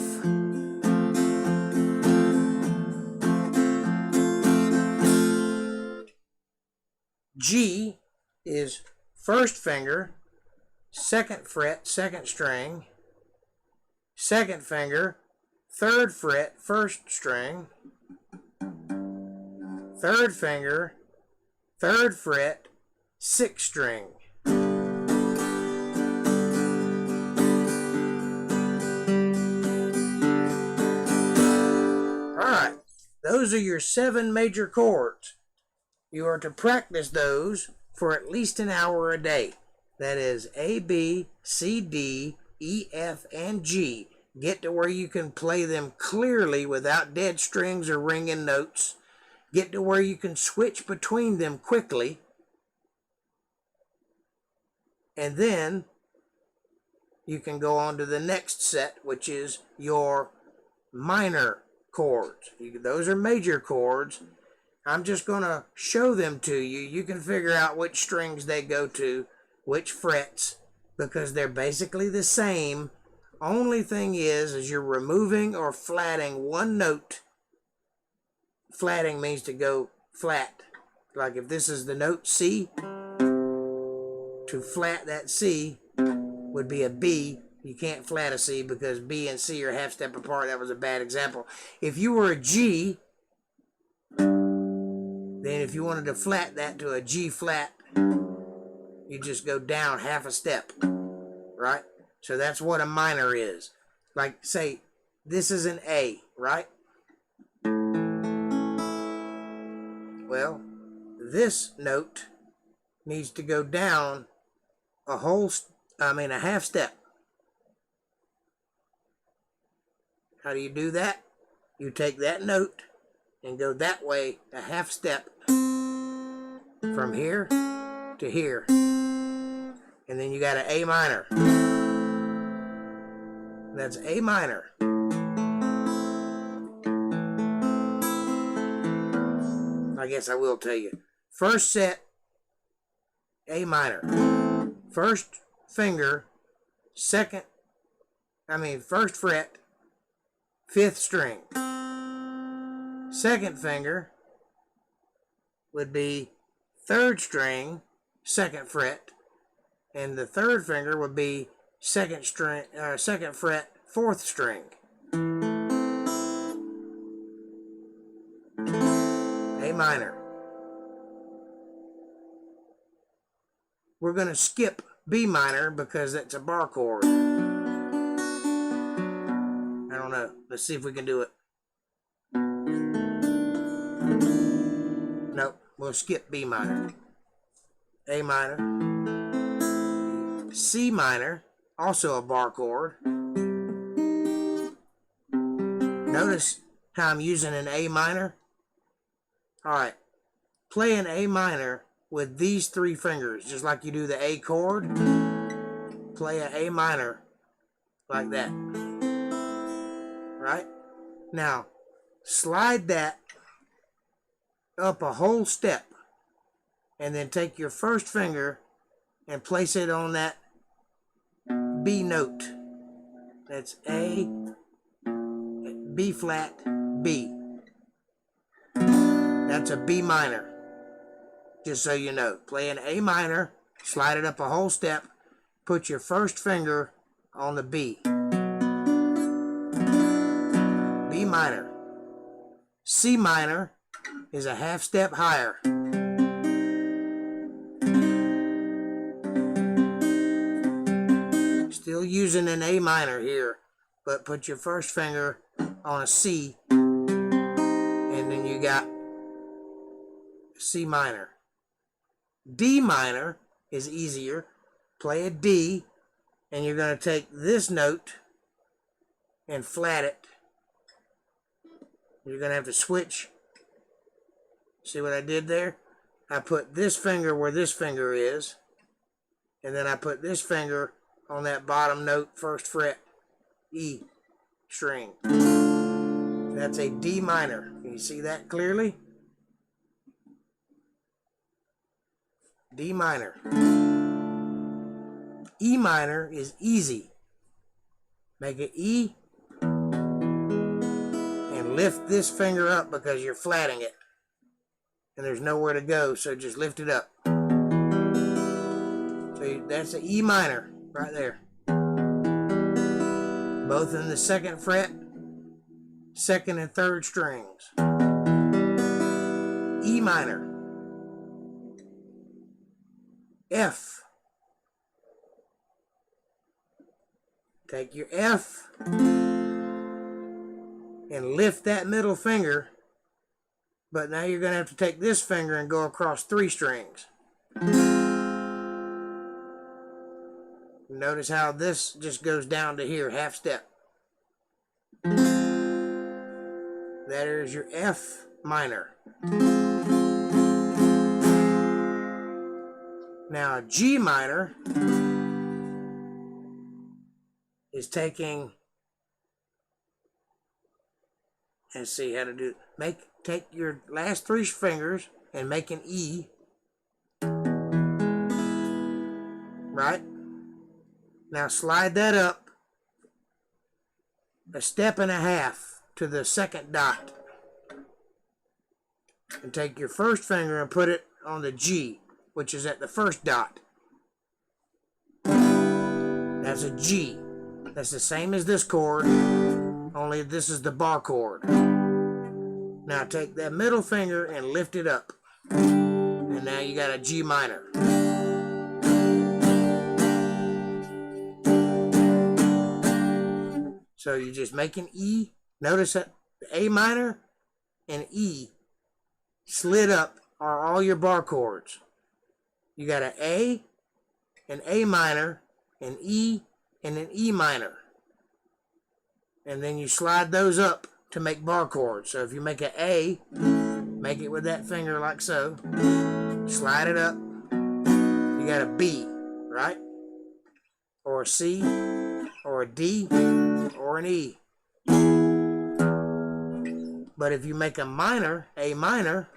G is 1st finger, 2nd fret, 2nd string, 2nd finger, 3rd fret, 1st string, 3rd finger, 3rd fret, 6th string. Alright, those are your 7 major chords. You are to practice those for at least an hour a day. That is A, B, C, D, E, F, and G. Get to where you can play them clearly without dead strings or ringing notes. Get to where you can switch between them quickly. And then you can go on to the next set, which is your minor chords. Those are major chords. I'm just going to show them to you. You can figure out which strings they go to, which frets, because they're basically the same. Only thing is you're removing or flatting one note. Flatting means to go flat. Like if this is the note C, to flat that C would be a B. You can't flat a C because B and C are half step apart. That was a bad example. If you were a G, then if you wanted to flat that to a G flat, you just go down half a step, right? So that's what a minor is. Like, say, this is an A, right? Well, this note needs to go down a half step. How do you do that? You take that note and go that way a half step from here to here. And then you got an A minor. That's A minor. I guess I will tell you. First set, A minor. First finger, first fret, 5th string. Second finger would be 3rd string, 2nd fret, and the 3rd finger would be 2nd fret, 4th string. A minor. We're going to skip B minor because it's a bar chord. I don't know. Let's see if we can do it. Nope, we'll skip B minor. A minor. C minor, also a bar chord. Notice how I'm using an A minor. Alright, play an A minor with these 3 fingers, just like you do the A chord. Play an A minor like that. Right? Now, slide that up a whole step, and then take your first finger and place it on that B note. That's A, B flat, B. That's a B minor. Just so you know. Play an A minor, slide it up a whole step, put your first finger on the B. B minor. C minor, is a half step higher. Still using an A minor here, but put your first finger on a C, and then you got C minor. D minor is easier. Play a D, and you're going to take this note and flat it. You're going to have to switch. See what I did there? I put this finger where this finger is, and then I put this finger on that bottom note, first fret, E string. That's a D minor. Can you see that clearly? D minor. E minor is easy. Make it E and lift this finger up because you're flatting it. And there's nowhere to go, so just lift it up. So that's an E minor right there. Both in the second fret, second and third strings. E minor. F. Take your F and lift that middle finger, but now you're going to have to take this finger and go across 3 strings. Notice how this just goes down to here, half step. That is your F minor. Now a G minor is taking, let's see how to do it. Take your last 3 fingers and make an E. Right? Now slide that up a step and a half to the second dot. And take your first finger and put it on the G, which is at the first dot. That's a G. That's the same as this chord, only this is the bar chord. Now take that middle finger and lift it up. And now you got a G minor. So you just make an E. Notice that the A minor and E slid up are all your bar chords. You got an A minor, an E, and an E minor. And then you slide those up to make bar chords. So if you make an A, make it with that finger like so. Slide it up. You got a B, right? Or a C, or a D, or an E. But if you make a minor, A minor,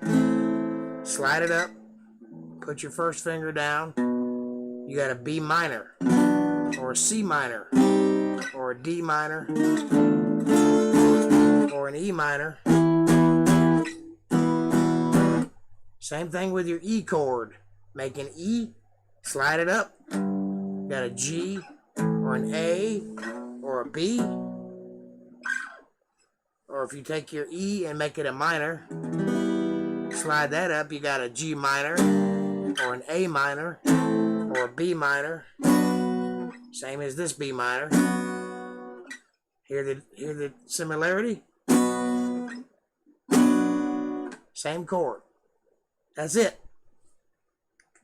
slide it up, put your first finger down, you got a B minor, or a C minor, or a D minor, or an E minor. Same thing with your E chord. Make an E, slide it up, got a G, or an A, or a B. Or if you take your E and make it a minor, slide that up, you got a G minor, or an A minor, or a B minor. Same as this B minor. Hear the similarity? Same chord. That's it.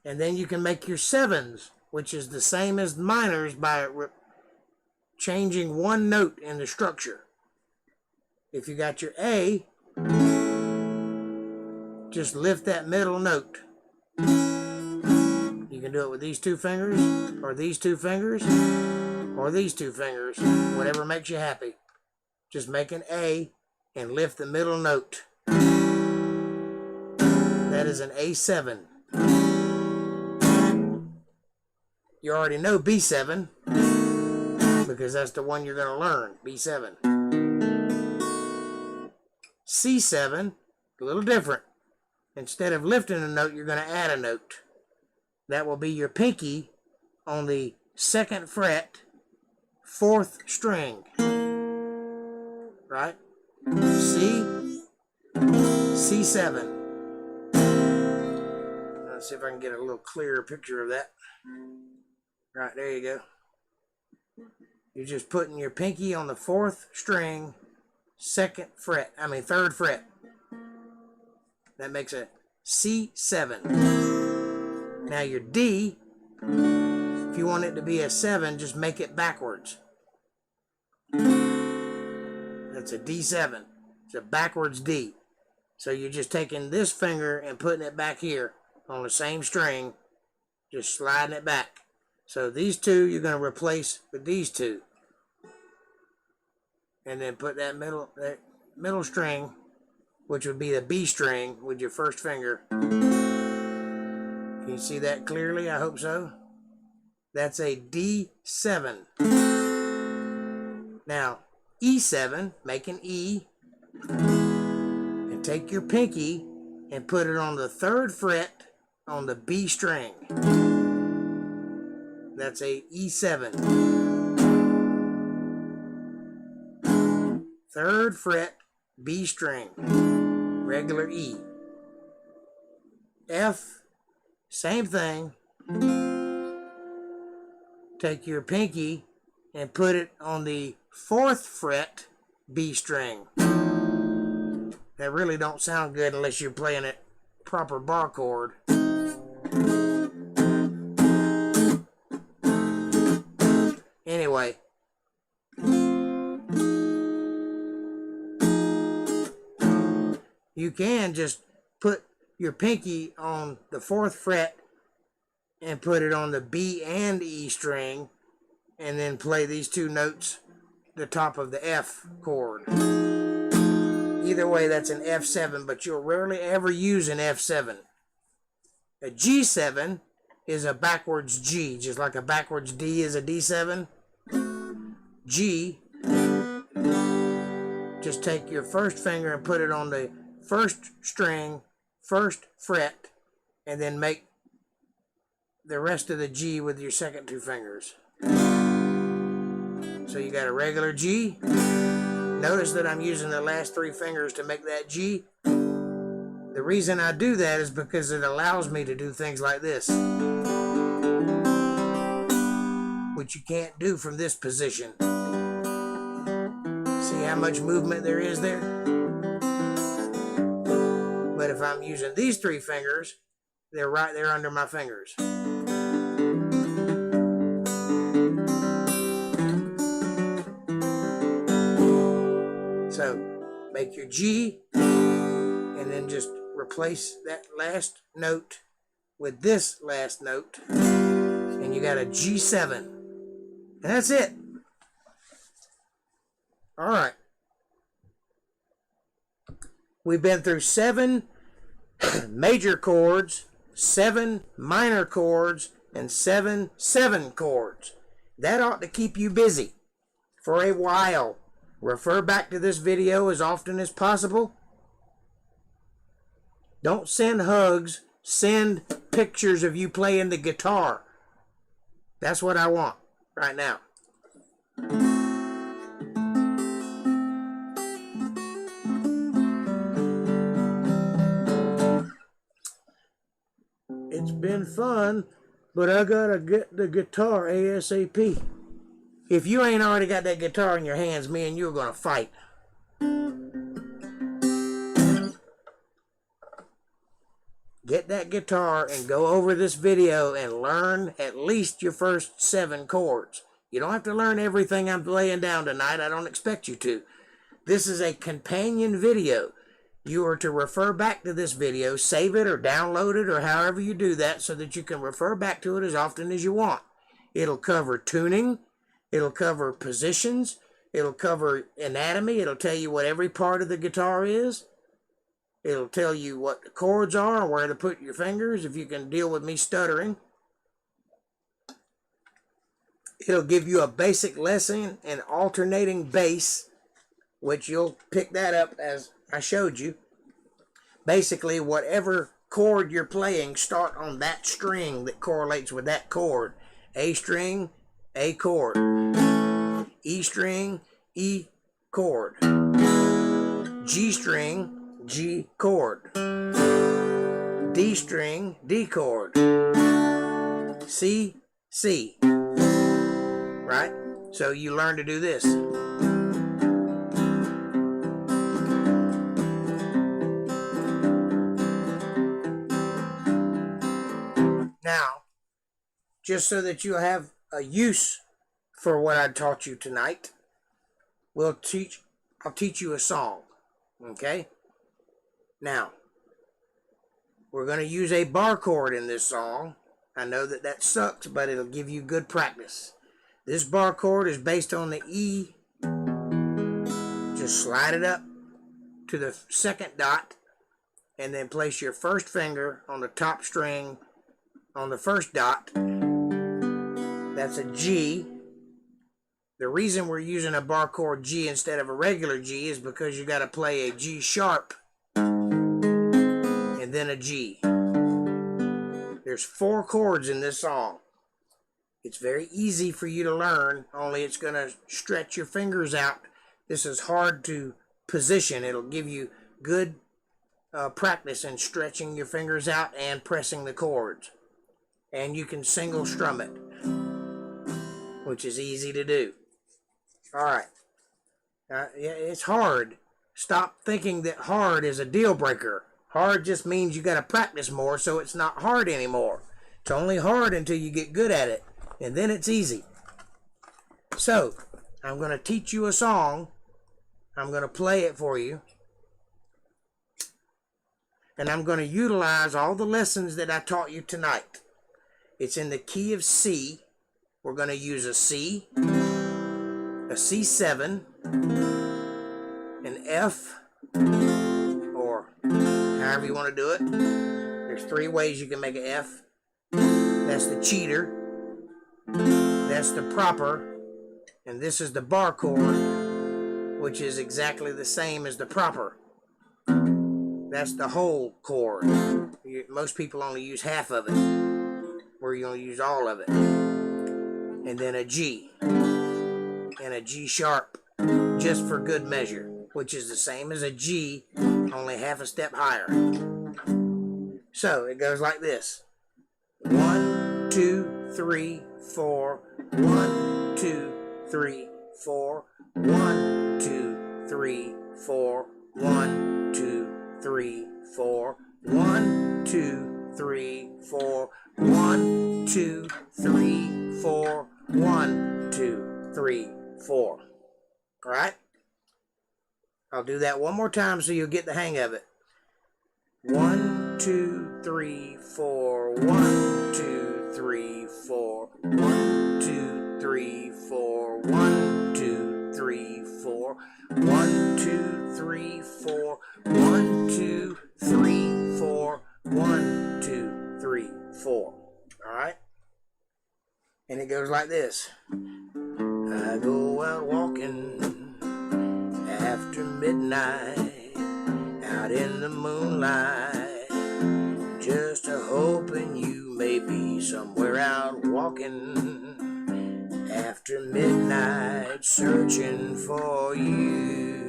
And then you can make your sevens, which is the same as minors, by changing one note in the structure. If you got your A, just lift that middle note. You can do it with these 2 fingers, or these 2 fingers, or these 2 fingers, whatever makes you happy. Just make an A and lift the middle note. That is an A7. You already know B7, because that's the one you're going to learn, B7. C7, a little different. Instead of lifting a note, you're going to add a note. That will be your pinky on the 2nd fret, 4th string. Right? C, C7. Let's see if I can get a little clearer picture of that. Right, there you go. You're just putting your pinky on the 4th string, 3rd fret. That makes a C7. Now your D, if you want it to be a 7, just make it backwards. That's a D7. It's a backwards D. So you're just taking this finger and putting it back here on the same string, just sliding it back. So these two you're going to replace with these two. And then put that middle string, which would be the B string, with your first finger. Can you see that clearly? I hope so. That's a D7. Now, E7, make an E, and take your pinky and put it on the 3rd fret on the B string. That's a E7. 3rd fret, B string, regular E. F, same thing. Take your pinky and put it on the 4th fret, B string. That really don't sound good unless you're playing it proper bar chord. Anyway. You can just put your pinky on the 4th fret and put it on the B and E string, and then play these two notes the top of the F chord. Either way, that's an F7, but you'll rarely ever use an F7. A G7 is a backwards G, just like a backwards D is a D7. G, just take your first finger and put it on the 1st string, 1st fret, and then make the rest of the G with your second 2 fingers. So you got a regular G. Notice that I'm using the last 3 fingers to make that G. The reason I do that is because it allows me to do things like this, which you can't do from this position. See how much movement there is there? But if I'm using these 3 fingers, they're right there under my fingers. So, make your G, and then just replace that last note with this last note, and you got a G7. And that's it. All right. We've been through 7 major chords, 7 minor chords, and 7 chords. That ought to keep you busy for a while. Refer back to this video as often as possible. Don't send hugs. Send pictures of you playing the guitar. That's what I want right now. It's been fun, but I gotta get the guitar ASAP. If you ain't already got that guitar in your hands, me and you are gonna fight. Get that guitar and go over this video and learn at least your first 7 chords. You don't have to learn everything I'm laying down tonight. I don't expect you to. This is a companion video. You are to refer back to this video, save it or download it or however you do that so that you can refer back to it as often as you want. It'll cover tuning. It'll cover positions. It'll cover anatomy. It'll tell you what every part of the guitar is. It'll tell you what the chords are and where to put your fingers if you can deal with me stuttering. It'll give you a basic lesson in alternating bass, which you'll pick that up as I showed you. Basically, whatever chord you're playing, start on that string that correlates with that chord. A string, A chord. E string, E chord. G string, G chord. D string, D chord. C, C. Right? So you learn to do this. Now, just so that you have a use for what I taught you tonight, I'll teach you a song. Okay? Now, we're going to use a bar chord in this song. I know that sucks, but it'll give you good practice. This bar chord is based on the E. Just slide it up to the second dot, and then place your first finger on the top string on the first dot. That's a G. The reason we're using a bar chord G instead of a regular G is because you got to play a G sharp and then a G. There's 4 chords in this song. It's very easy for you to learn, only it's going to stretch your fingers out. This is hard to position. It'll give you good practice in stretching your fingers out and pressing the chords. And you can single strum it, which is easy to do. All right. Yeah, it's hard. Stop thinking that hard is a deal breaker. Hard just means you got to practice more, so it's not hard anymore. It's only hard until you get good at it, and then it's easy. So, I'm going to teach you a song. I'm going to play it for you. And I'm going to utilize all the lessons that I taught you tonight. It's in the key of C. We're going to use a C, a C7, an F, or however you want to do it. There's 3 ways you can make an F. That's the cheater. That's the proper. And this is the bar chord, which is exactly the same as the proper. That's the whole chord. Most people only use half of it, where you only use all of it. And then a G and a G sharp, just for good measure, which is the same as a G, only half a step higher. So it goes like this: 1, 2, 3, 4. 1, 2, 3, 4. 1, 2, 3, 4. 1, 2, 3, 4. 1, 2, 3, 4. 1, 2, 3, 4. 1, 2, 3, 4. All right? I'll do that one more time so you'll get the hang of it. 1, 2, 3, 4. 1, 2, 3, 4. 1, 2, 3, 4. 1, 2, 3, 4. 1, 2, 3, 4. 1, 2, 3, 4. 1, 2, 3, 4. All right? And it goes like this. I go out walking after midnight, out in the moonlight, just a hoping you may be somewhere out walking after midnight, searching for you.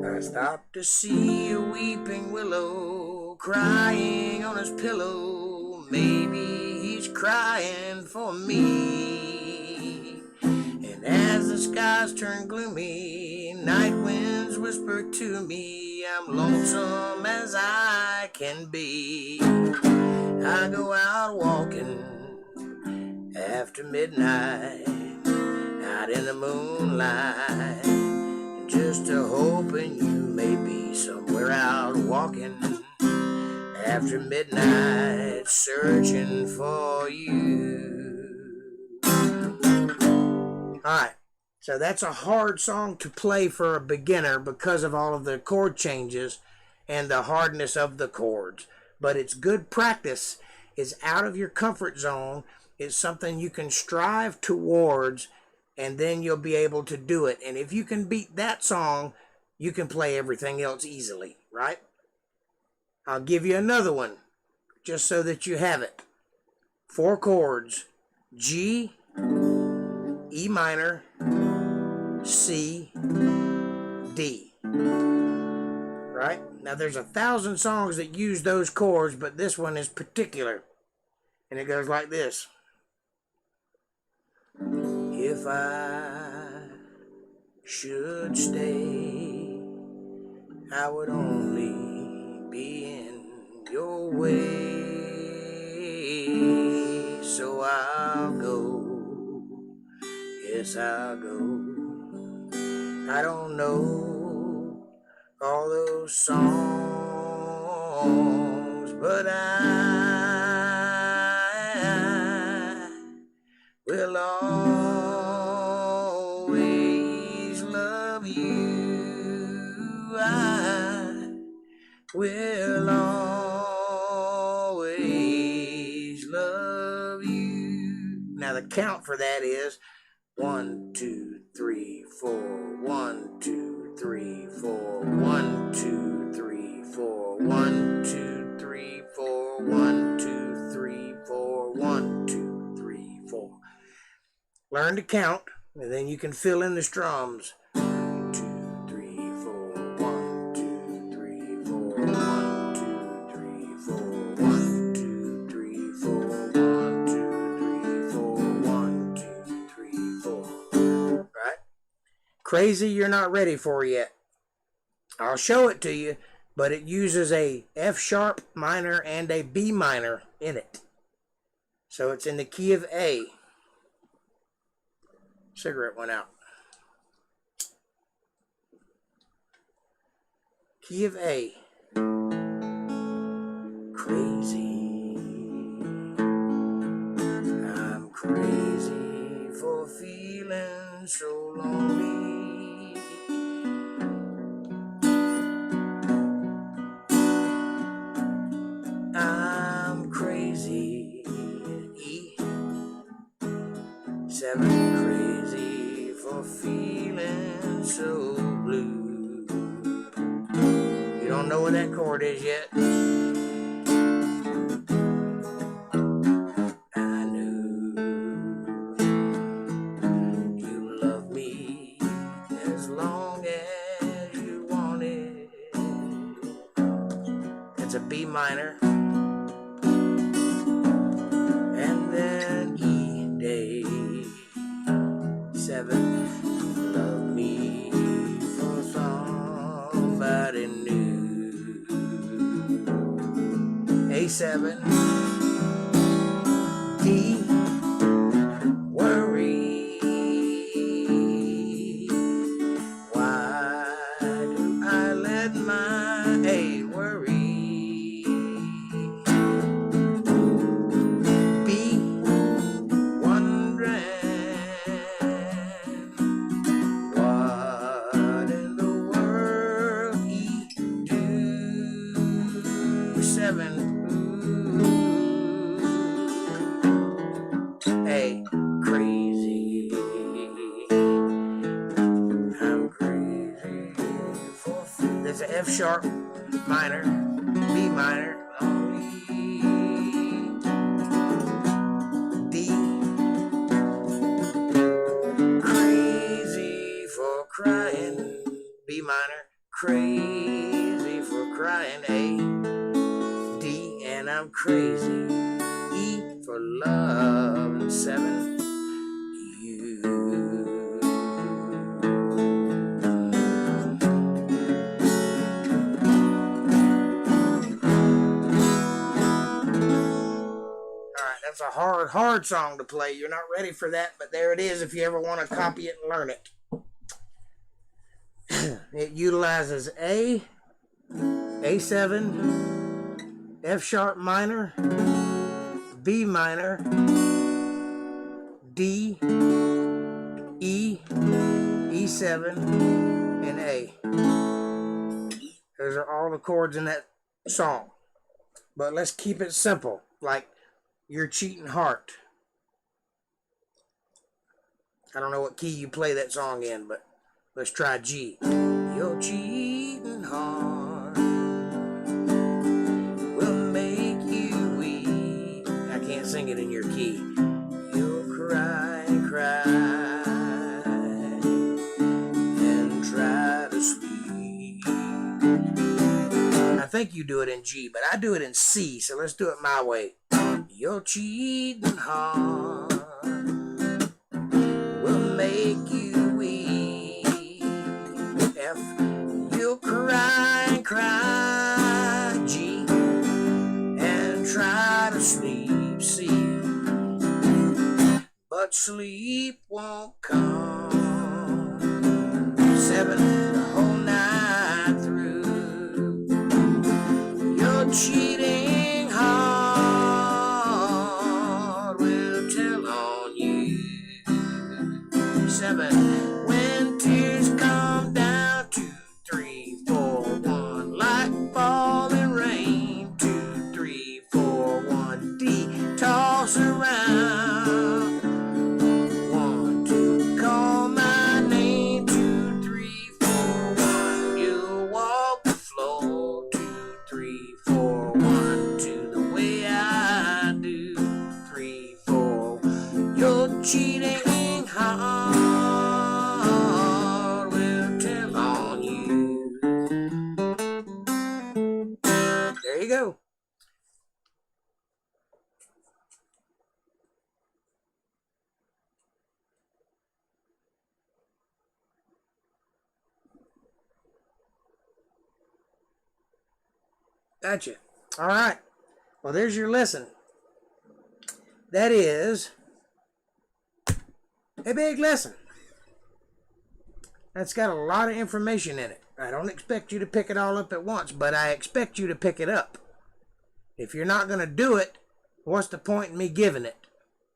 I stopped to see a weeping willow crying on his pillow. Maybe he's crying for me. And as the skies turn gloomy, night winds whisper to me, I'm lonesome as I can be. I go out walking after midnight, out in the moonlight, just a hoping you may be somewhere out walking after midnight, searching for you. Alright, so that's a hard song to play for a beginner because of all of the chord changes and the hardness of the chords. But it's good practice. It's out of your comfort zone. It's something you can strive towards, and then you'll be able to do it. And if you can beat that song, you can play everything else easily, right? I'll give you another one, just so that you have it. 4 chords: G, E minor, C, D, D. Right? Now there's 1,000 songs that use those chords, but this one is particular. And it goes like this. If I should stay, I would only be in your way. So I'll go, yes I'll go. I don't know all those songs, but I will always love you. I will always love you. Now the count for that is 1, 2, 3, 4. 1, 2, 3, 4. 1, 2, 3, 4. 1, 2, 3, 4. 1, 2, 3, 4. 1, 2, 3, 4. Learn to count, and then you can fill in the strums. 2, 3, 4. 1, 2, 3, 4. 1, 2, 3, 4. 1, 2, 3, 4. 1, 2, 3, 4. 1, 2, 3, 4. Right? Crazy you're not ready for yet. I'll show it to you, but it uses a F sharp minor and a B minor in it. So it's in the key of A. Cigarette went out. Key of A. Crazy. I'm crazy for feeling so lonely. I'm crazy. E. 7. Crazy for feeling so blue. You don't know what that chord is yet? I knew you love me as long as you wanted. It's a B minor. And then E day. 7. Love me for somebody new. A7. D. Worry. Why do I let my A worry? B. Wondering what in the world he do. 7. A. Crazy. I'm crazy for food. There's an F sharp minor, B minor, D. Crazy for crying, B minor. Crazy for crying, A. D. And I'm crazy, E for love, and 7. You. Alright, that's a hard song to play. You're not ready for that, but there it is if you ever want to copy it and learn it. It utilizes A, A7, F sharp minor, B minor, D, E, E7, and A. Those are all the chords in that song. But let's keep it simple, like Your Cheating Heart. I don't know what key you play that song in, but let's try G. Your cheating heart will make you weep. I can't sing it in your key. You'll cry and cry and try to sleep. think you do it in G, but I do it in C, so let's do it my way. Your cheating heart will make you weep. F, you'll cry and cry. G, and try to sleep. C, but sleep won't come. 7, the whole night through. Your cheating heart will tell on you. 7, when tears come down. 2, 3, 4, 1, like falling rain. 2, 3, 4, 1, D, toss around. 1, 2, call my name. 2, 3, 4, 1, you'll walk the floor. 2, 3, 4, 1, 2, the way I do. 3, 4, your cheating heart will tell on you. There you go. Gotcha. All right. Well, there's your lesson. That is a big lesson. That's got a lot of information in it. I don't expect you to pick it all up at once, but I expect you to pick it up. If you're not going to do it, what's the point in me giving it?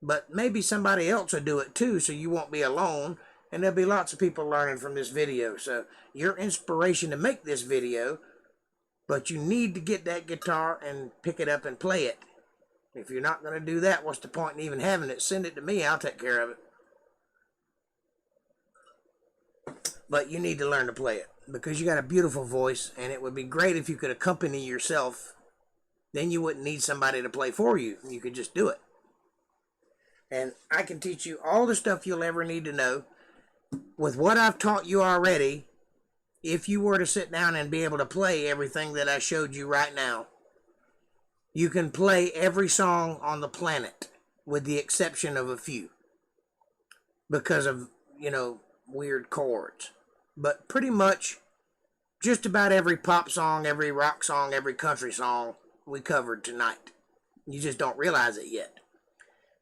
But maybe somebody else will do it too, so you won't be alone, and there'll be lots of people learning from this video. So your inspiration to make this video, but you need to get that guitar and pick it up and play it. If you're not going to do that, what's the point in even having it? Send it to me, I'll take care of it. But you need to learn to play it, because you got a beautiful voice, and it would be great if you could accompany yourself. Then you wouldn't need somebody to play for you. You could just do it. And I can teach you all the stuff you'll ever need to know. With what I've taught you already, if you were to sit down and be able to play everything that I showed you right now, you can play every song on the planet, with the exception of a few, because of, weird chords. But pretty much just about every pop song, every rock song, every country song we covered tonight. You just don't realize it yet.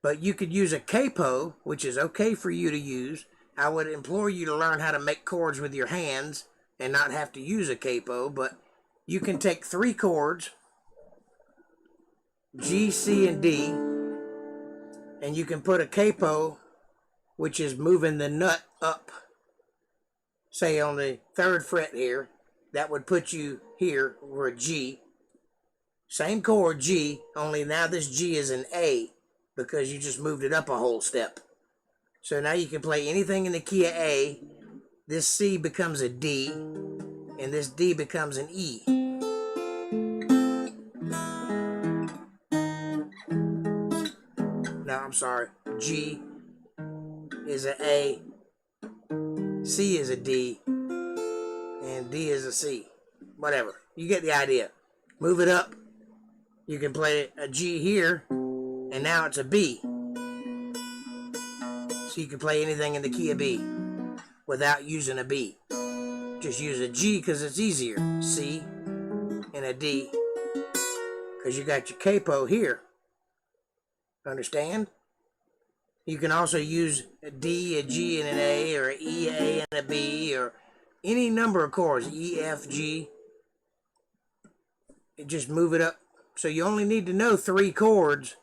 But you could use a capo, which is okay for you to use. I would implore you to learn how to make chords with your hands and not have to use a capo, but you can take 3 chords, G, C, and D, and you can put a capo, which is moving the nut up, say on the 3rd fret here. That would put you here for a G. Same chord, G, only now this G is an A, because you just moved it up a whole step. So now you can play anything in the key of A. This C becomes a D, and this D becomes an E. No, I'm sorry. G is an A, C is a D, and D is a C. Whatever. You get the idea. Move it up. You can play a G here, and now it's a B. So you can play anything in the key of B without using a B. Just use a G because it's easier. C and a D, because you got your capo here. Understand? You can also use a D, a G, and an A, or an E, A, and a B, or any number of chords, E, F, G. And just move it up. So you only need to know 3 chords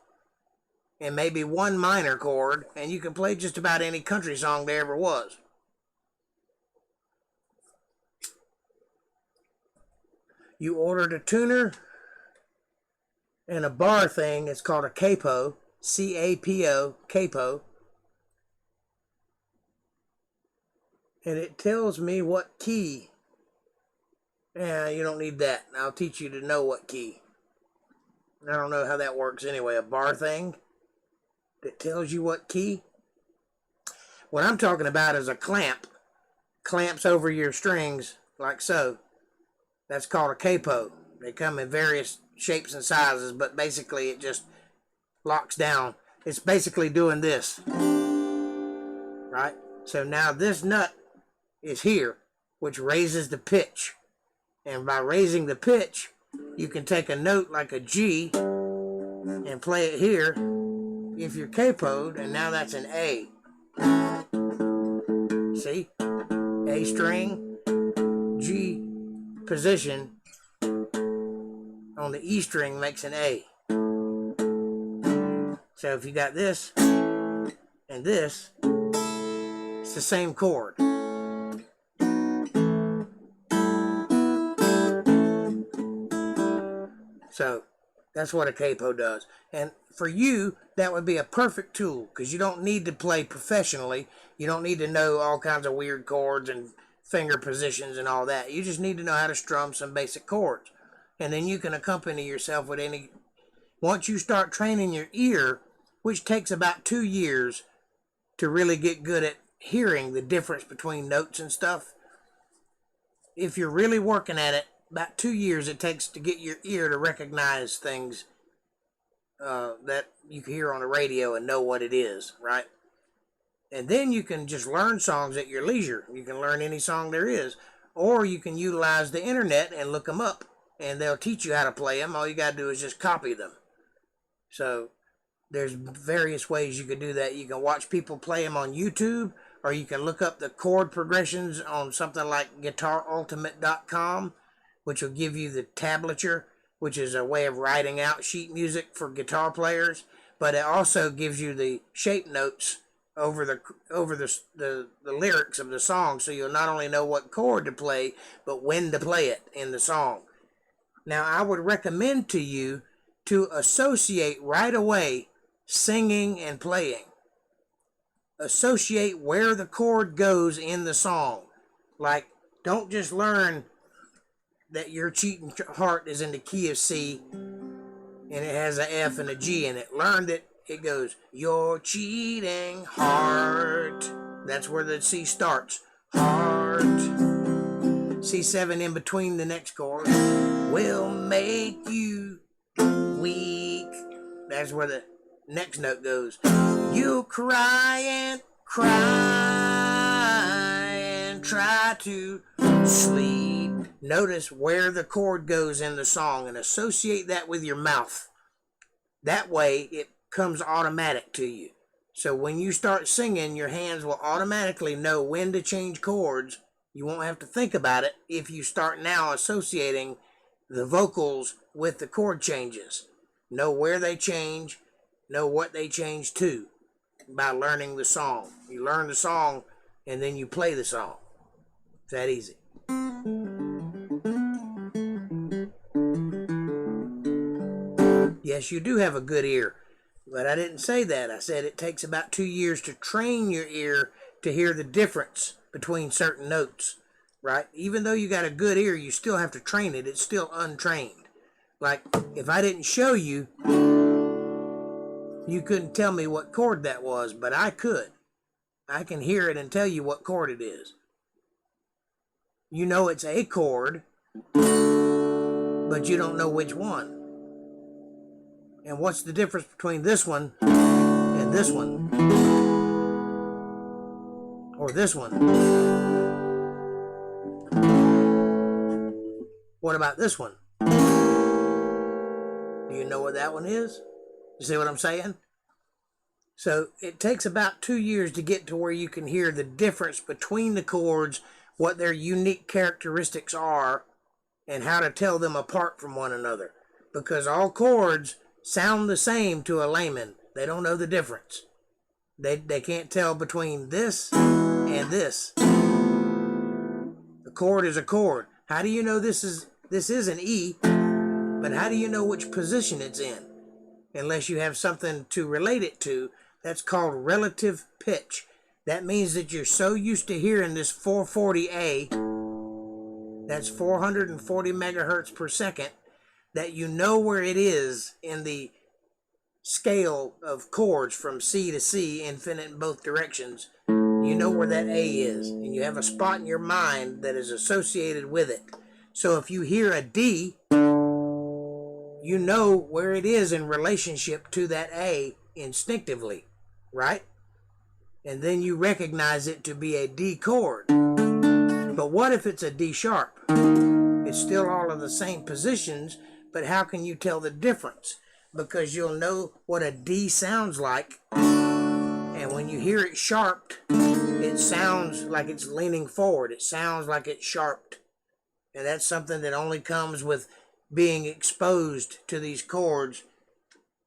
and maybe 1 minor chord, and you can play just about any country song there ever was. You ordered a tuner and a bar thing. It's called a capo, C-A-P-O, capo. And it tells me what key. Yeah, you don't need that. I'll teach you to know what key. I don't know how that works anyway. A bar thing that tells you what key. What I'm talking about is a clamp. Clamps over your strings like so. That's called a capo. They come in various shapes and sizes, but basically it just locks down. It's basically doing this, right? So now this nut is here, which raises the pitch. And by raising the pitch, you can take a note like a G and play it here if you're capoed, and now that's an A. See? A string, G position on the E string makes an A. So if you got this and this, it's the same chord. So that's what a capo does. And for you, that would be a perfect tool, because you don't need to play professionally. You don't need to know all kinds of weird chords and finger positions and all that. You just need to know how to strum some basic chords. And then you can accompany yourself with any... Once you start training your ear, which takes about 2 years to really get good at hearing the difference between notes and stuff. If you're really working at it, about 2 years it takes to get your ear to recognize things that you can hear on the radio and know what it is, right? And then you can just learn songs at your leisure. You can learn any song there is. Or you can utilize the internet and look them up, and they'll teach you how to play them. All you got to do is just copy them. So there's various ways you can do that. You can watch people play them on YouTube, or you can look up the chord progressions on something like GuitarUltimate.com, which will give you the tablature, which is a way of writing out sheet music for guitar players. But it also gives you the shape notes over the lyrics of the song, so you'll not only know what chord to play, but when to play it in the song. Now, I would recommend to you to associate right away singing and playing. Associate where the chord goes in the song. Like, don't just learn that your cheating heart is in the key of C and it has an F and a G in it. Learn that it goes, your cheating heart. That's where the C starts. Heart. C7 in between the next chord. Will make you weak. That's where the next note goes. You'll cry and try to sleep. Notice where the chord goes in the song and associate that with your mouth. That way it comes automatic to you. So when you start singing, your hands will automatically know when to change chords. You won't have to think about it if you start now associating the vocals with the chord changes. Know where they change, know what they change to by learning the song. You learn the song and then you play the song. It's that easy. Yes, you do have a good ear, but I didn't say that. I said it takes about 2 years to train your ear to hear the difference between certain notes, right? Even though you got a good ear, you still have to train it. It's still untrained. Like, if I didn't show you, you couldn't tell me what chord that was, but I could. I can hear it and tell you what chord it is. You know it's a chord, but you don't know which one. And what's the difference between this one and this one? Or this one? What about this one? Do you know what that one is? You see what I'm saying? So it takes about 2 years to get to where you can hear the difference between the chords, what their unique characteristics are, and how to tell them apart from one another. Because all chords sound the same to a layman. They don't know the difference. They can't tell between this and this. A chord is a chord. How do you know this is an E, but how do you know which position it's in? Unless you have something to relate it to. That's called relative pitch. That means that you're so used to hearing this 440A, that's 440 megahertz per second, that you know where it is in the scale of chords from C to C, infinite in both directions. You know where that A is, and you have a spot in your mind that is associated with it. So if you hear a D, you know where it is in relationship to that A instinctively, right? And then you recognize it to be a D chord. But what if it's a D sharp? It's still all of the same positions, but how can you tell the difference? Because you'll know what a D sounds like, and when you hear it sharped, it sounds like it's leaning forward. It sounds like it's sharped. And that's something that only comes with being exposed to these chords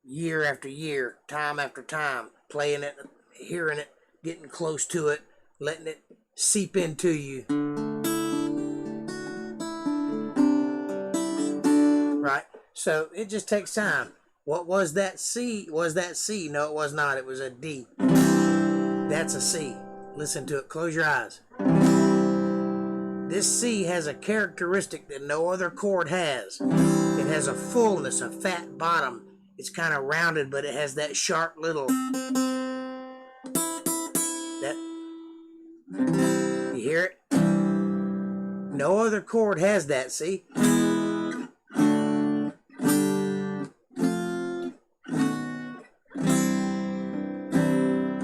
year after year, time after time, playing it, hearing it, getting close to it, letting it seep into you. Right? So it just takes time. What was that C? Was that C? No, it was not. It was a D. That's a C. Listen to it. Close your eyes. This C has a characteristic that no other chord has. It has a fullness, a fat bottom. It's kind of rounded, but it has that sharp little... You hear it? No other chord has that, see?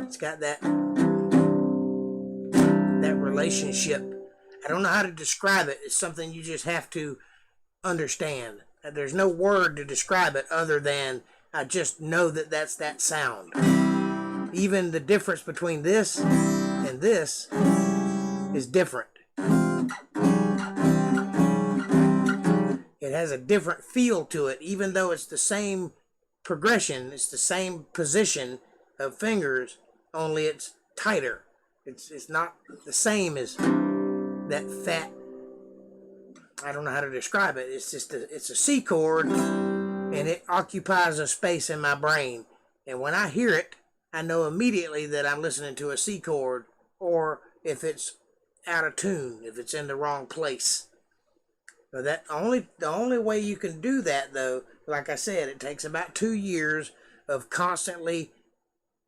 It's got that relationship. I don't know how to describe it. It's something you just have to understand. There's no word to describe it other than I just know that that's that sound. Even the difference between this and this is different. It has a different feel to it, even though it's the same progression, it's the same position of fingers, only it's tighter. It's not the same as that fat, I don't know how to describe it. It's just it's a C chord, and it occupies a space in my brain. And when I hear it, I know immediately that I'm listening to a C chord, or if it's out of tune, if it's in the wrong place. But the only way you can do that, though, like I said, it takes about 2 years of constantly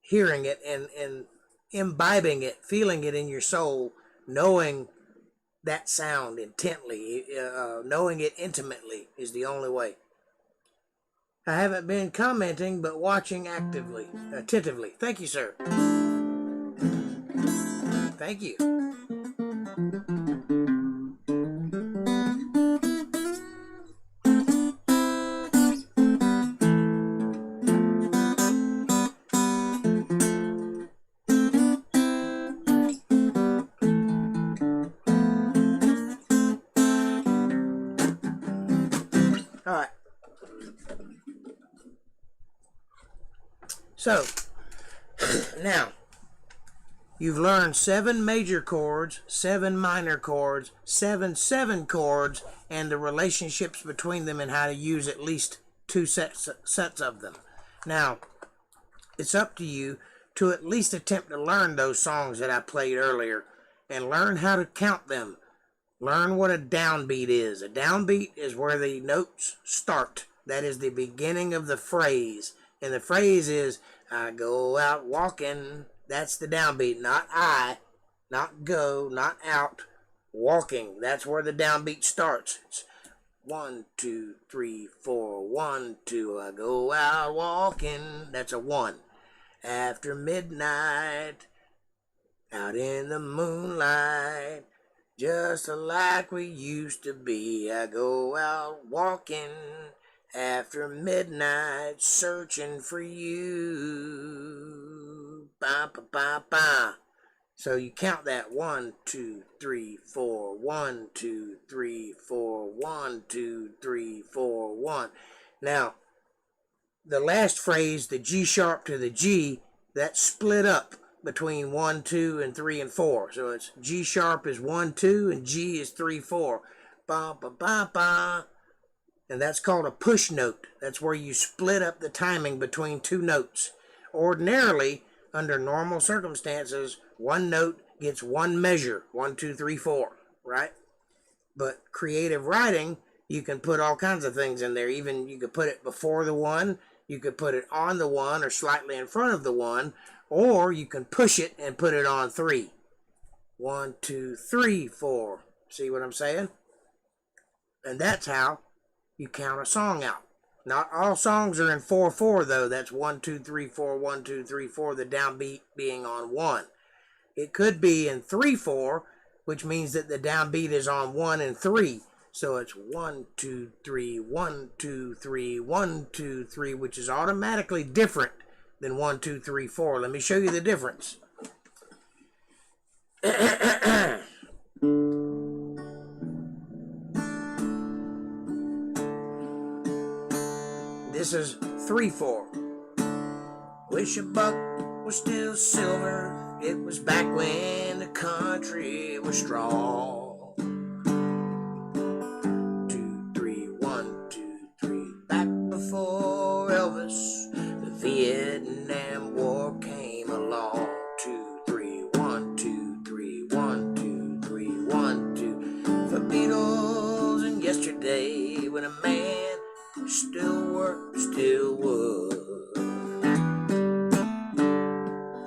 hearing it and imbibing it, feeling it in your soul, knowing that sound intently, knowing it intimately is the only way. I haven't been commenting, but watching attentively. Thank you, sir. Thank you. All right. So, now, you've learned 7 major chords, 7 minor chords, 7 chords, and the relationships between them and how to use at least 2 sets of them. Now, it's up to you to at least attempt to learn those songs that I played earlier and learn how to count them. Learn what a downbeat is. A downbeat is where the notes start. That is the beginning of the phrase. And the phrase is, I go out walking. That's the downbeat. Not I, not go, not out. Walking. That's where the downbeat starts. It's 1, 2, 3, 4, 1, 2. I go out walking. That's a 1. After midnight, out in the moonlight, just like we used to be. I go out walking after midnight, searching for you. Ba ba ba ba. So you count that 1, 2, 3, 4. 1, 2, 3, 4. 1, 2, 3, 4. 1. Now, the last phrase, the G sharp to the G, that's split up between 1, 2, and 3 and 4. So it's G sharp is 1, 2, and G is 3, 4. Ba ba ba ba. And that's called a push note. That's where you split up the timing between 2 notes. Ordinarily, under normal circumstances, 1 note gets 1 measure, 1, 2, 3, 4, right? But creative writing, you can put all kinds of things in there. Even you could put it before the 1, you could put it on the 1 or slightly in front of the 1, or you can push it and put it on 3. 1, 2, 3, 4. See what I'm saying? And that's how you count a song out. Not all songs are in 4/4 though. That's 1 2 3 4 1 2 3 4. The downbeat being on 1. It could be in 3/4, which means that the downbeat is on 1 and 3. So it's 1 2 3 1 2 3 1 2 3, which is automatically different than 1 2 3 4. Let me show you the difference. This is 3/4. Wish a buck was still silver. It was back when the country was strong. 2 3 1 2 3. Back before Elvis, the Vietnam War came along. 2 3 1 2 3 1 2 3 1 2. For Beatles and yesterday, when a man still worked, still would.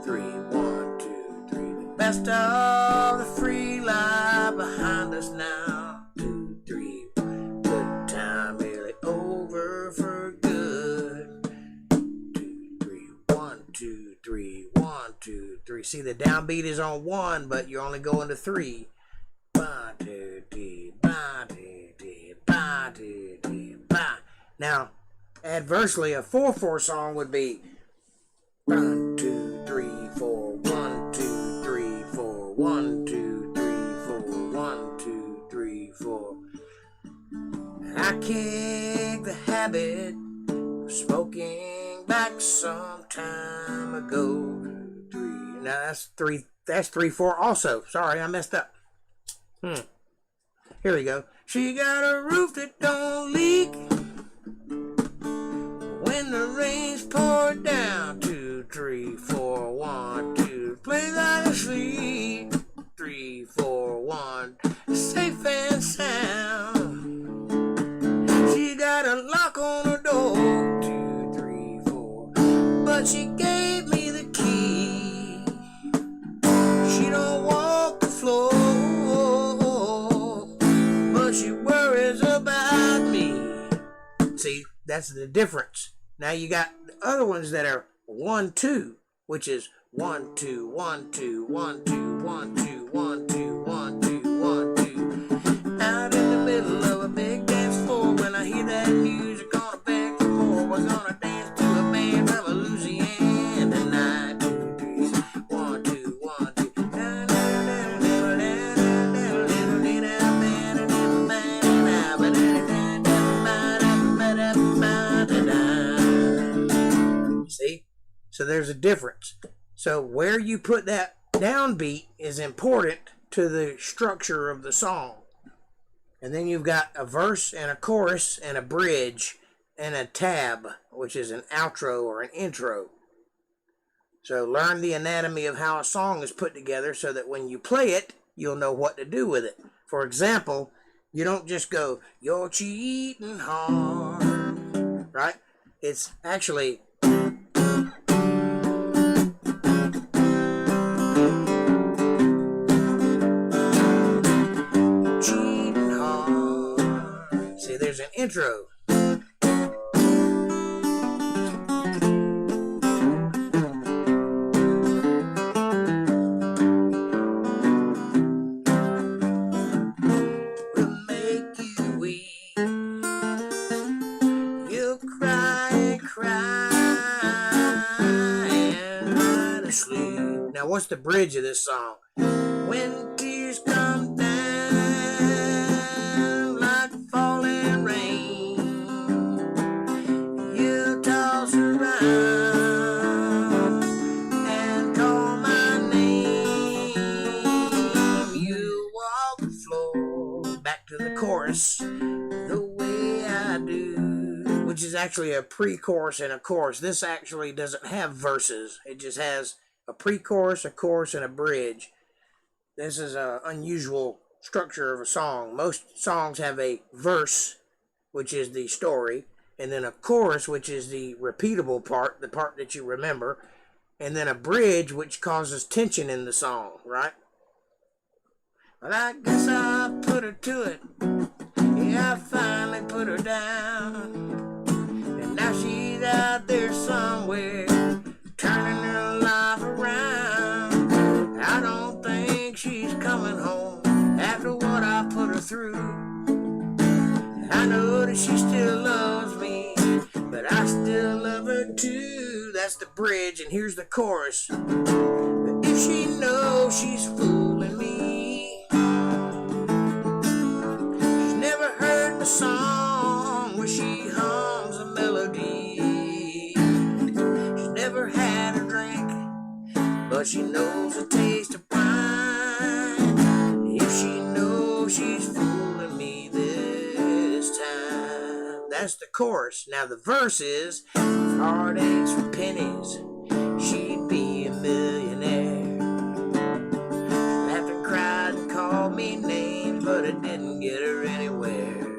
3 1 2 3. The best of the free life behind us now. 2 3. Good time really over for good. 2 3 1 2 3 1 2 3. See, the downbeat is on 1, but you're only going to 3. Ba dee dee ba dee dee ba dee dee ba. Now, adversely, a 4/4 song would be 1 2 3 4 1 2 3 4 1 2 3 4 1 2 3 4. And I kicked the habit of smoking back some time ago. 3. Now that's 3. That's 3/4 also. Sorry, I messed up. Here we go. She got a roof that don't leak when the rain's poured down. 2 3 4 1 2. Play like a sleep. 3 4 1. Safe and sound. She got a lock on her door. 2 3 4. But she gave me the key. She don't walk the floor, but she worries about me. See, that's the difference. Now you got the other ones that are 1 2, which is 1 2 1 2 1 2 1 2 1 2 1 2 1 2. Out in the middle of a big dance floor, when I hear that music, gonna beg for more. We're gonna dance to a band from Louisiana tonight. 2 3 1 2 1 2. See? So there's a difference. So where you put that downbeat is important to the structure of the song. And then you've got a verse and a chorus and a bridge and a tab, which is an outro or an intro. So learn the anatomy of how a song is put together so that when you play it, you'll know what to do with it. For example, you don't just go, "You're cheating hard," right? It's actually cheating hard. See, there's an intro. Now, what's the bridge of this song? When tears come down like falling rain, you toss around and call my name. You walk the floor, back to the chorus, the way I do, which is actually a pre-chorus and a chorus. This actually doesn't have verses. It just has a pre-chorus, a chorus, and a bridge. This is an unusual structure of a song. Most songs have a verse, which is the story, and then a chorus, which is the repeatable part, the part that you remember, and then a bridge, which causes tension in the song, right? Well, I guess I put her to it. Yeah, I finally put her down. through. I know that she still loves me, but I still love her too. That's the bridge, and here's the chorus. But if she knows she's fooling me, she's never heard the song where she hums a melody. She's never had a drink, but she knows the taste of wine. If she knows she's fooling me this time. That's the chorus. Now the verse is, if heartaches for pennies, she'd be a millionaire. She laughed and cried and called me names, but it didn't get her anywhere.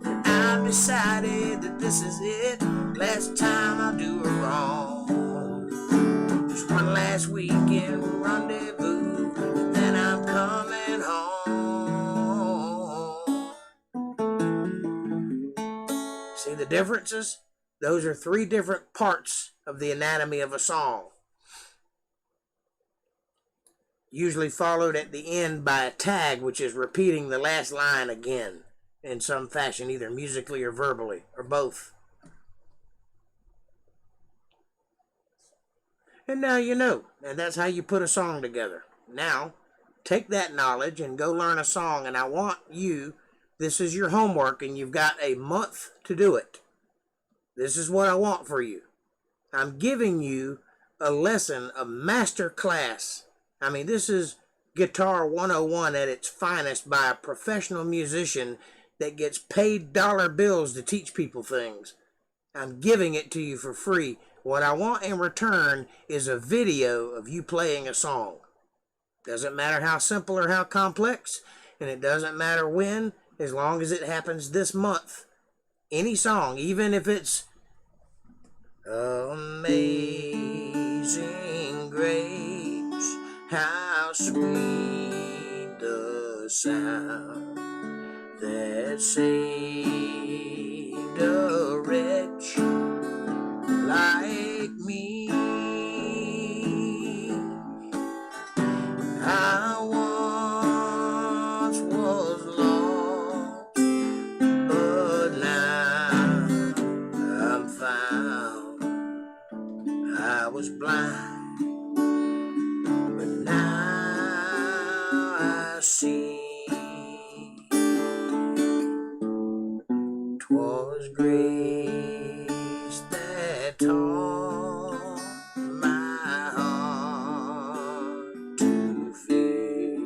And I've decided that this is it. Last time I'll do her wrong. Just one last weekend rendezvous, and then I'm coming home. See the differences? Those are 3 different parts of the anatomy of a song. Usually followed at the end by a tag, which is repeating the last line again in some fashion, either musically or verbally, or both. And now you know, and that's how you put a song together. Now, take that knowledge and go learn a song, and I want you, this is your homework, and you've got a month to do it. This is what I want for you. I'm giving you a lesson, a master class. I mean, this is Guitar 101 at its finest by a professional musician that gets paid dollar bills to teach people things. I'm giving it to you for free. What I want in return is a video of you playing a song. Doesn't matter how simple or how complex, and it doesn't matter when, as long as it happens this month. Any song, even if it's Amazing Grace, how sweet the sound that saved a wretch like me. I once was lost, but now I'm found. I was blind, but now I see. 'Twas grace that taught my heart to fear,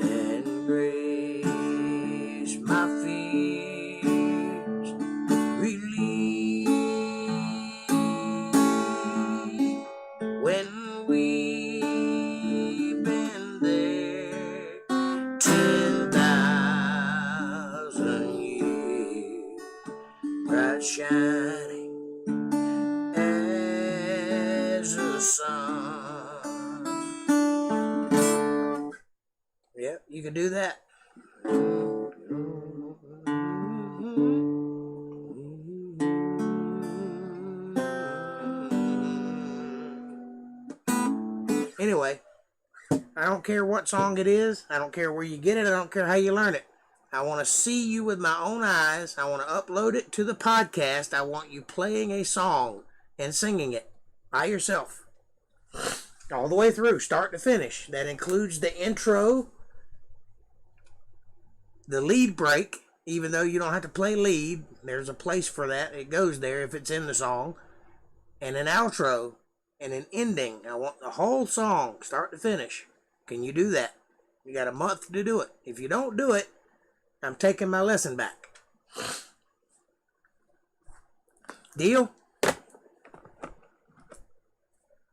and grace my fears relieved. When we've been there 10,000 years, bright shining as the sun. Yep, you can do that. Anyway, I don't care what song it is. I don't care where you get it. I don't care how you learn it. I want to see you with my own eyes. I want to upload it to the podcast. I want you playing a song and singing it by yourself. All the way through, start to finish. That includes the intro, the lead break, even though you don't have to play lead. There's a place for that. It goes there if it's in the song. And an outro and an ending. I want the whole song, start to finish. Can you do that? You got a month to do it. If you don't do it, I'm taking my lesson back. Deal?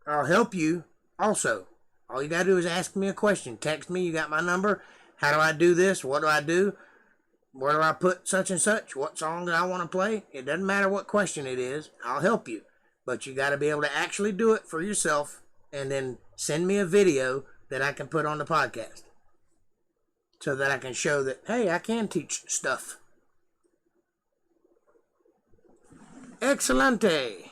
I'll help you also. All you got to do is ask me a question. Text me. You got my number. How do I do this? What do I do? Where do I put such and such? What song do I want to play? It doesn't matter what question it is. I'll help you. But you got to be able to actually do it for yourself and then send me a video that I can put on the podcast so that I can show that, hey, I can teach stuff. Excelente.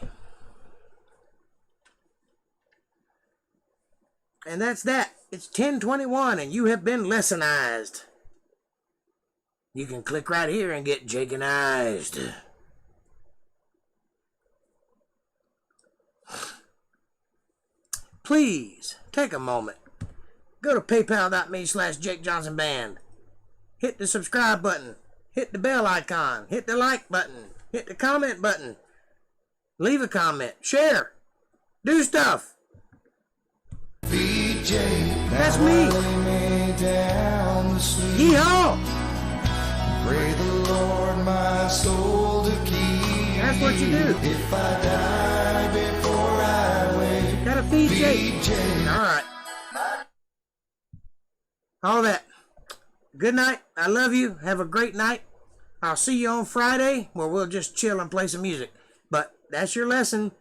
And that's that. It's 10:21 and you have been lessonized. you can click right here and get Jakenized. Please take a moment. Go to paypal.me/JakeJohnsonBand. Hit the subscribe button. Hit the bell icon. Hit the like button. Hit the comment button. Leave a comment. Share. Do stuff. That's me. Yeehaw. Pray the Lord my soul to keep. That's what you do. If I die before I wake, Gotta feed Jake. Alright. All that. Good night. I love you. Have a great night. I'll see you on Friday where we'll just chill and play some music. But that's your lesson.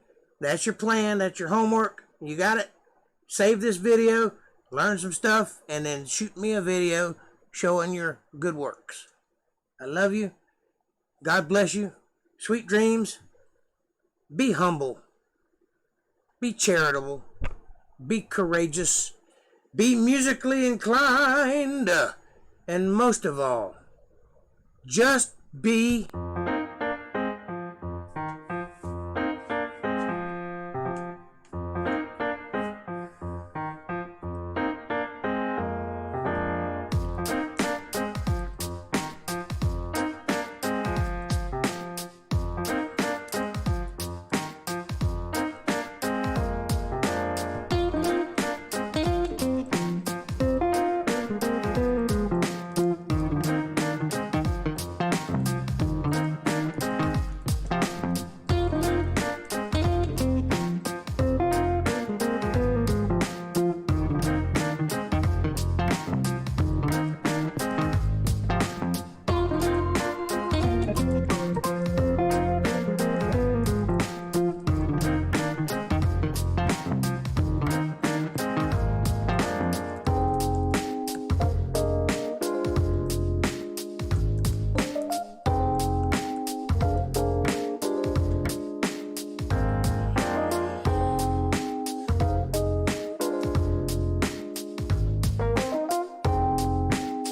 That's your plan. That's your homework. You got it. Save this video. Learn some stuff. And then shoot me a video showing your good works. I love you. God bless you. Sweet dreams. Be humble. Be charitable. Be courageous. Be musically inclined. And most of all, just be